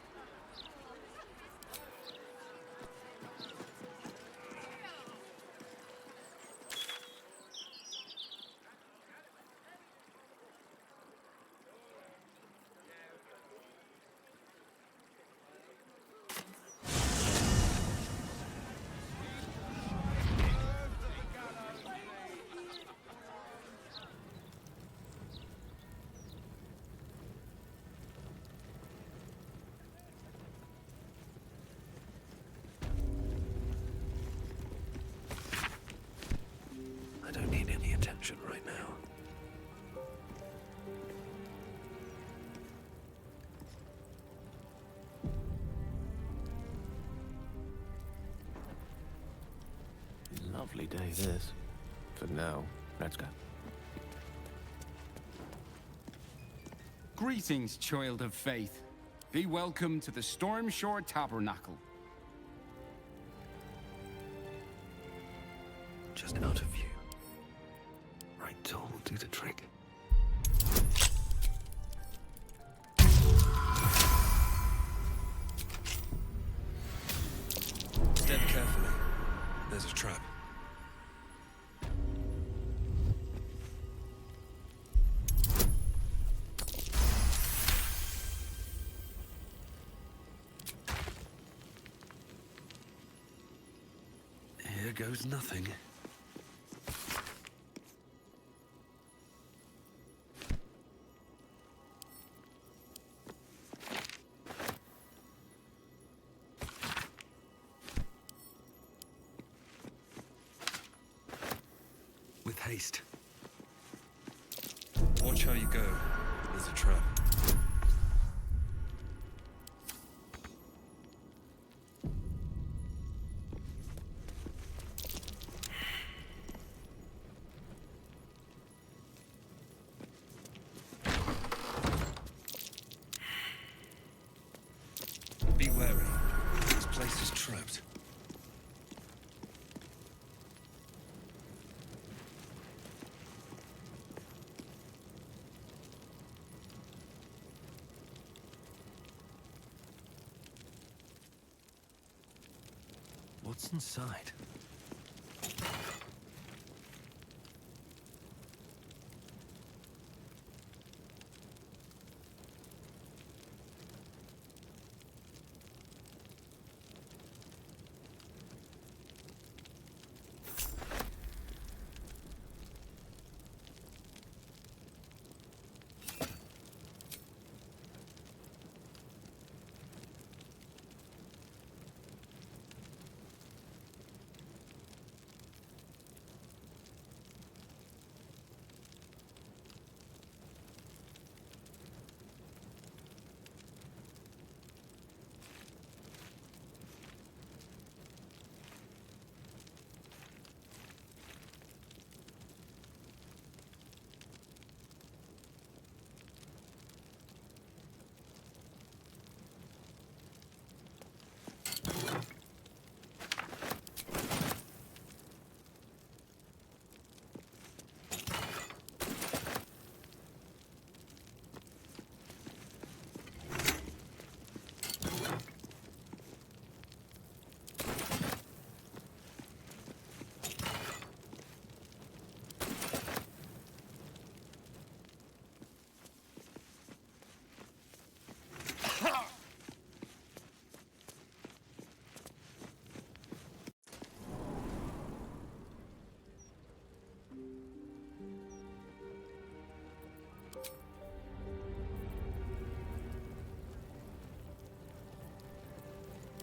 lovely day, this. For now, let's go. Greetings, child of faith. Be welcome to the Stormshore Tabernacle. Just out of view. Right tool will do the trick. Step carefully. There's a trap. Here goes nothing. With haste. Watch how you go. There's a trap. Be wary. This place is trapped. What's inside?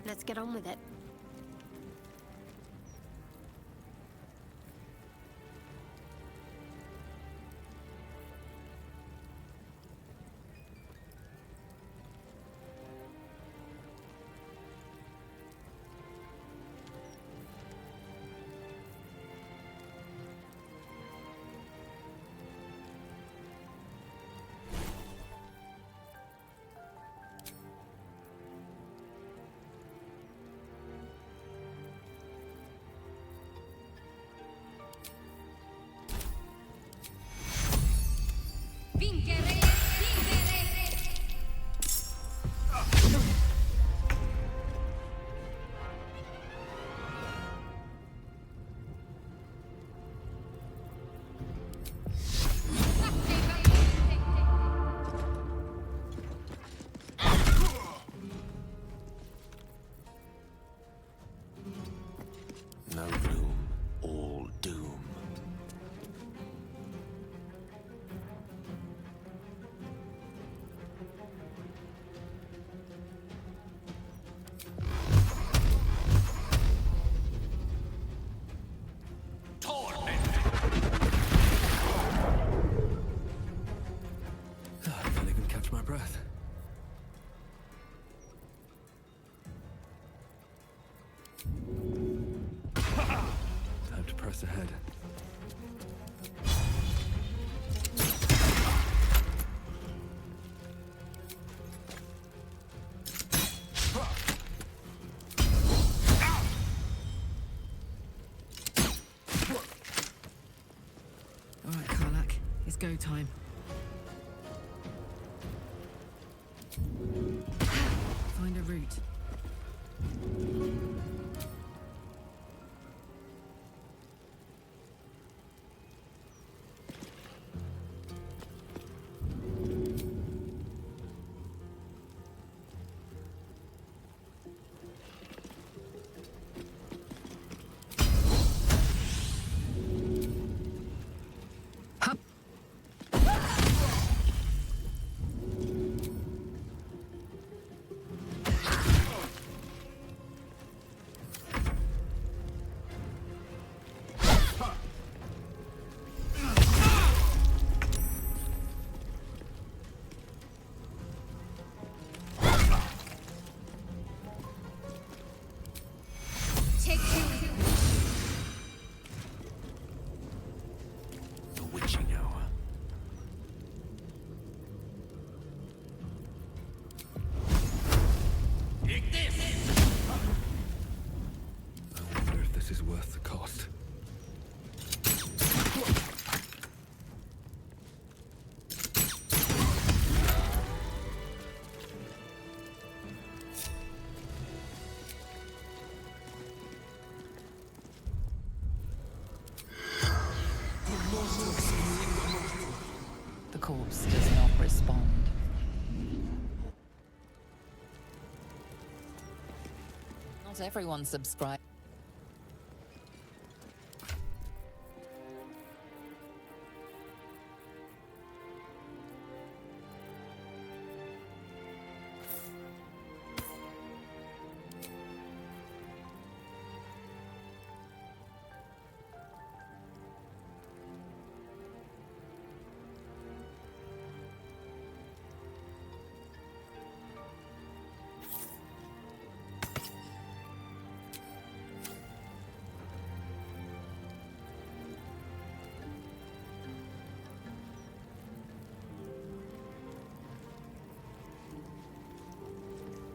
Let's get on with it. No gloom, all doom. I can't even catch my breath. Time to press just ahead. All right, Karlak. It's go time. Find a route. The witching hour. Take this! I wonder if this is worth the cost. The corpse does not respond. Not everyone subscribes.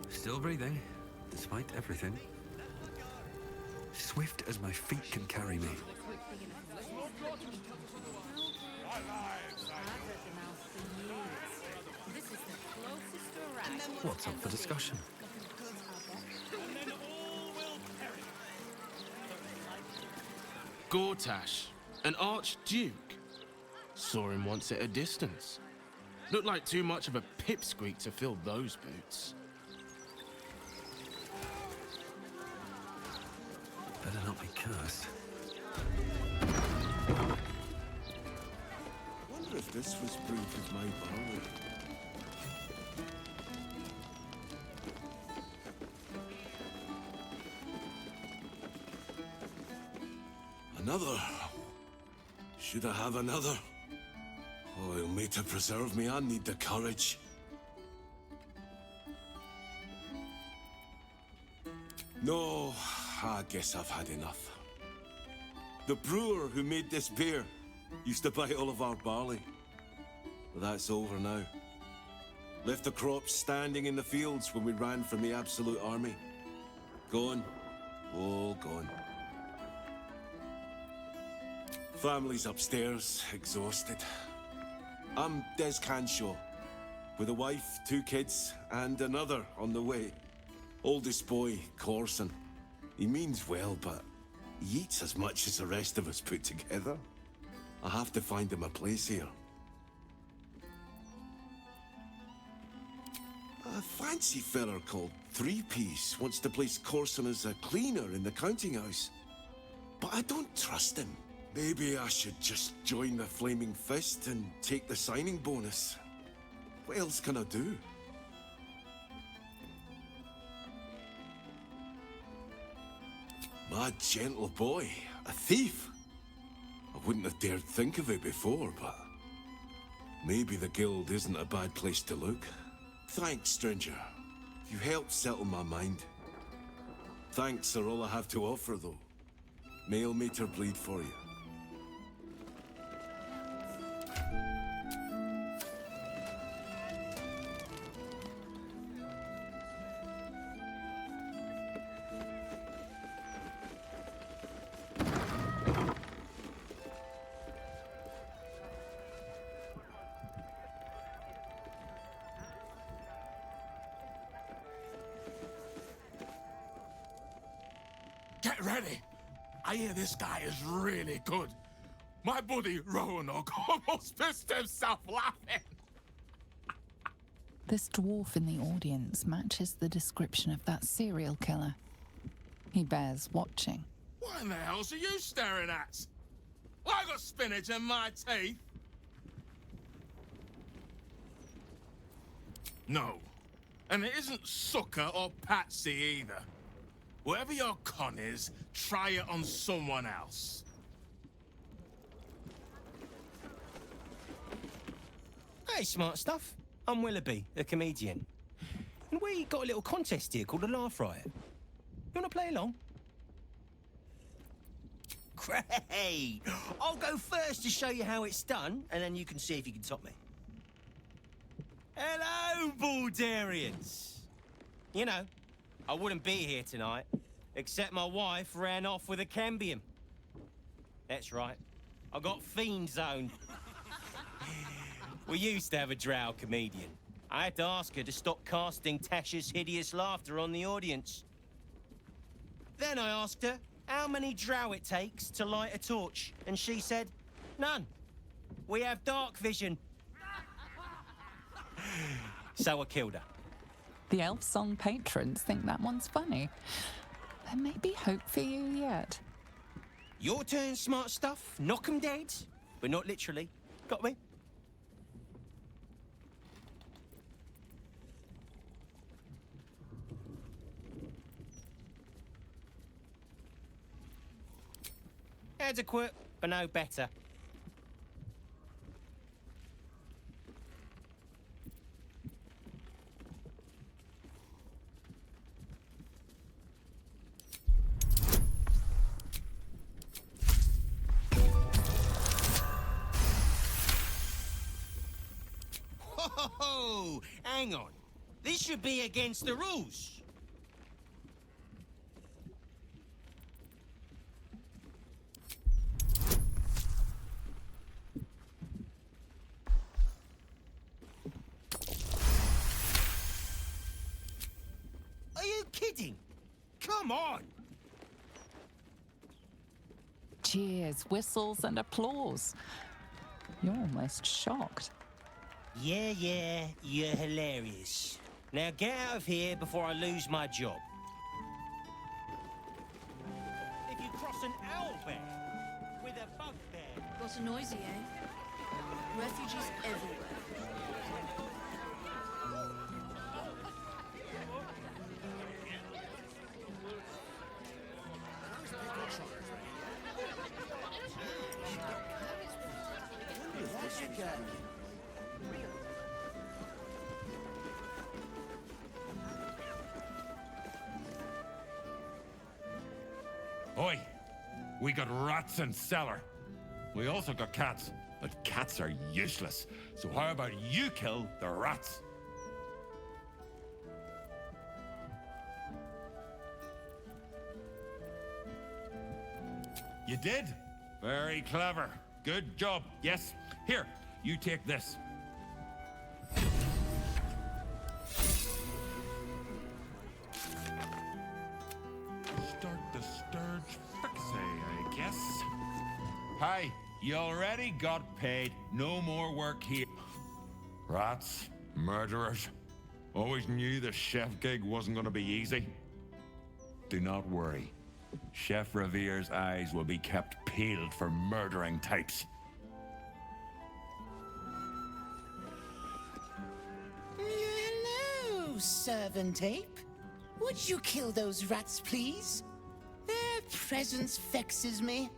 Still breathing, despite everything. Swift as my feet can carry me. What's up for discussion? Gortash, an archduke. Saw him once at a distance. Looked like too much of a pipsqueak to fill those boots. Better not be cursed. Wonder if this was brewed with my barley. Another. Should I have another? Oh, it'll make to preserve me. I need the courage. No, I guess I've had enough. The brewer who made this beer used to buy all of our barley. But that's over now. Left the crops standing in the fields when we ran from the Absolute Army. Gone. All gone. Family's upstairs, exhausted. I'm Des Canshaw, with a wife, 2 kids, and another on the way. Oldest boy, Corson. He means well, but he eats as much as the rest of us put together. I have to find him a place here. A fancy feller called Three-Piece wants to place Corson as a cleaner in the counting house. But I don't trust him. Maybe I should just join the Flaming Fist and take the signing bonus. What else can I do? My gentle boy, a thief. I wouldn't have dared think of it before, but maybe the guild isn't a bad place to look. Thanks, stranger. You helped settle my mind. Thanks are all I have to offer, though. Male meter bleed for you. Get ready. I hear this guy is really good. My buddy Roanoke almost pissed himself laughing. This dwarf in the audience matches the description of that serial killer. He bears watching. What in the hell's are you staring at? I got spinach in my teeth. No. And it isn't sucker or patsy either. Whatever your con is, try it on someone else. Hey, smart stuff. I'm Willoughby, the comedian. And we got a little contest here called a Laugh Riot. You want to play along? Great! I'll go first to show you how it's done, and then you can see if you can top me. Hello, Baldarians! You know, I wouldn't be here tonight, except my wife ran off with a cambium. That's right. I got fiend zoned. We used to have a drow comedian. I had to ask her to stop casting Tasha's hideous laughter on the audience. Then I asked her how many drow it takes to light a torch, and she said, none. We have dark vision. So I killed her. The Elf Song patrons think that one's funny. There may be hope for you yet. Your turn, smart stuff. Knock 'em dead, but not literally. Got me? Adequate, but no better. Whoa! Hang on. This should be against the rules. Are you kidding? Come on! Cheers, whistles, and applause. You're almost shocked. Yeah, you're hilarious. Now get out of here before I lose my job. If you cross an owlbear with a bugbear... Got a noisy, eh? Refugees everywhere. Oi! We got rats in cellar. We also got cats, but cats are useless. So how about you kill the rats? You did? Very clever. Good job. Yes. Here, you take this. Start the sturge fixie, I guess. Hi, you already got paid. No more work here. Rats, murderers. Always knew the chef gig wasn't going to be easy. Do not worry. Chef Revere's eyes will be kept peeled for murdering types. Hello, servant ape. Would you kill those rats, please? Their presence vexes me.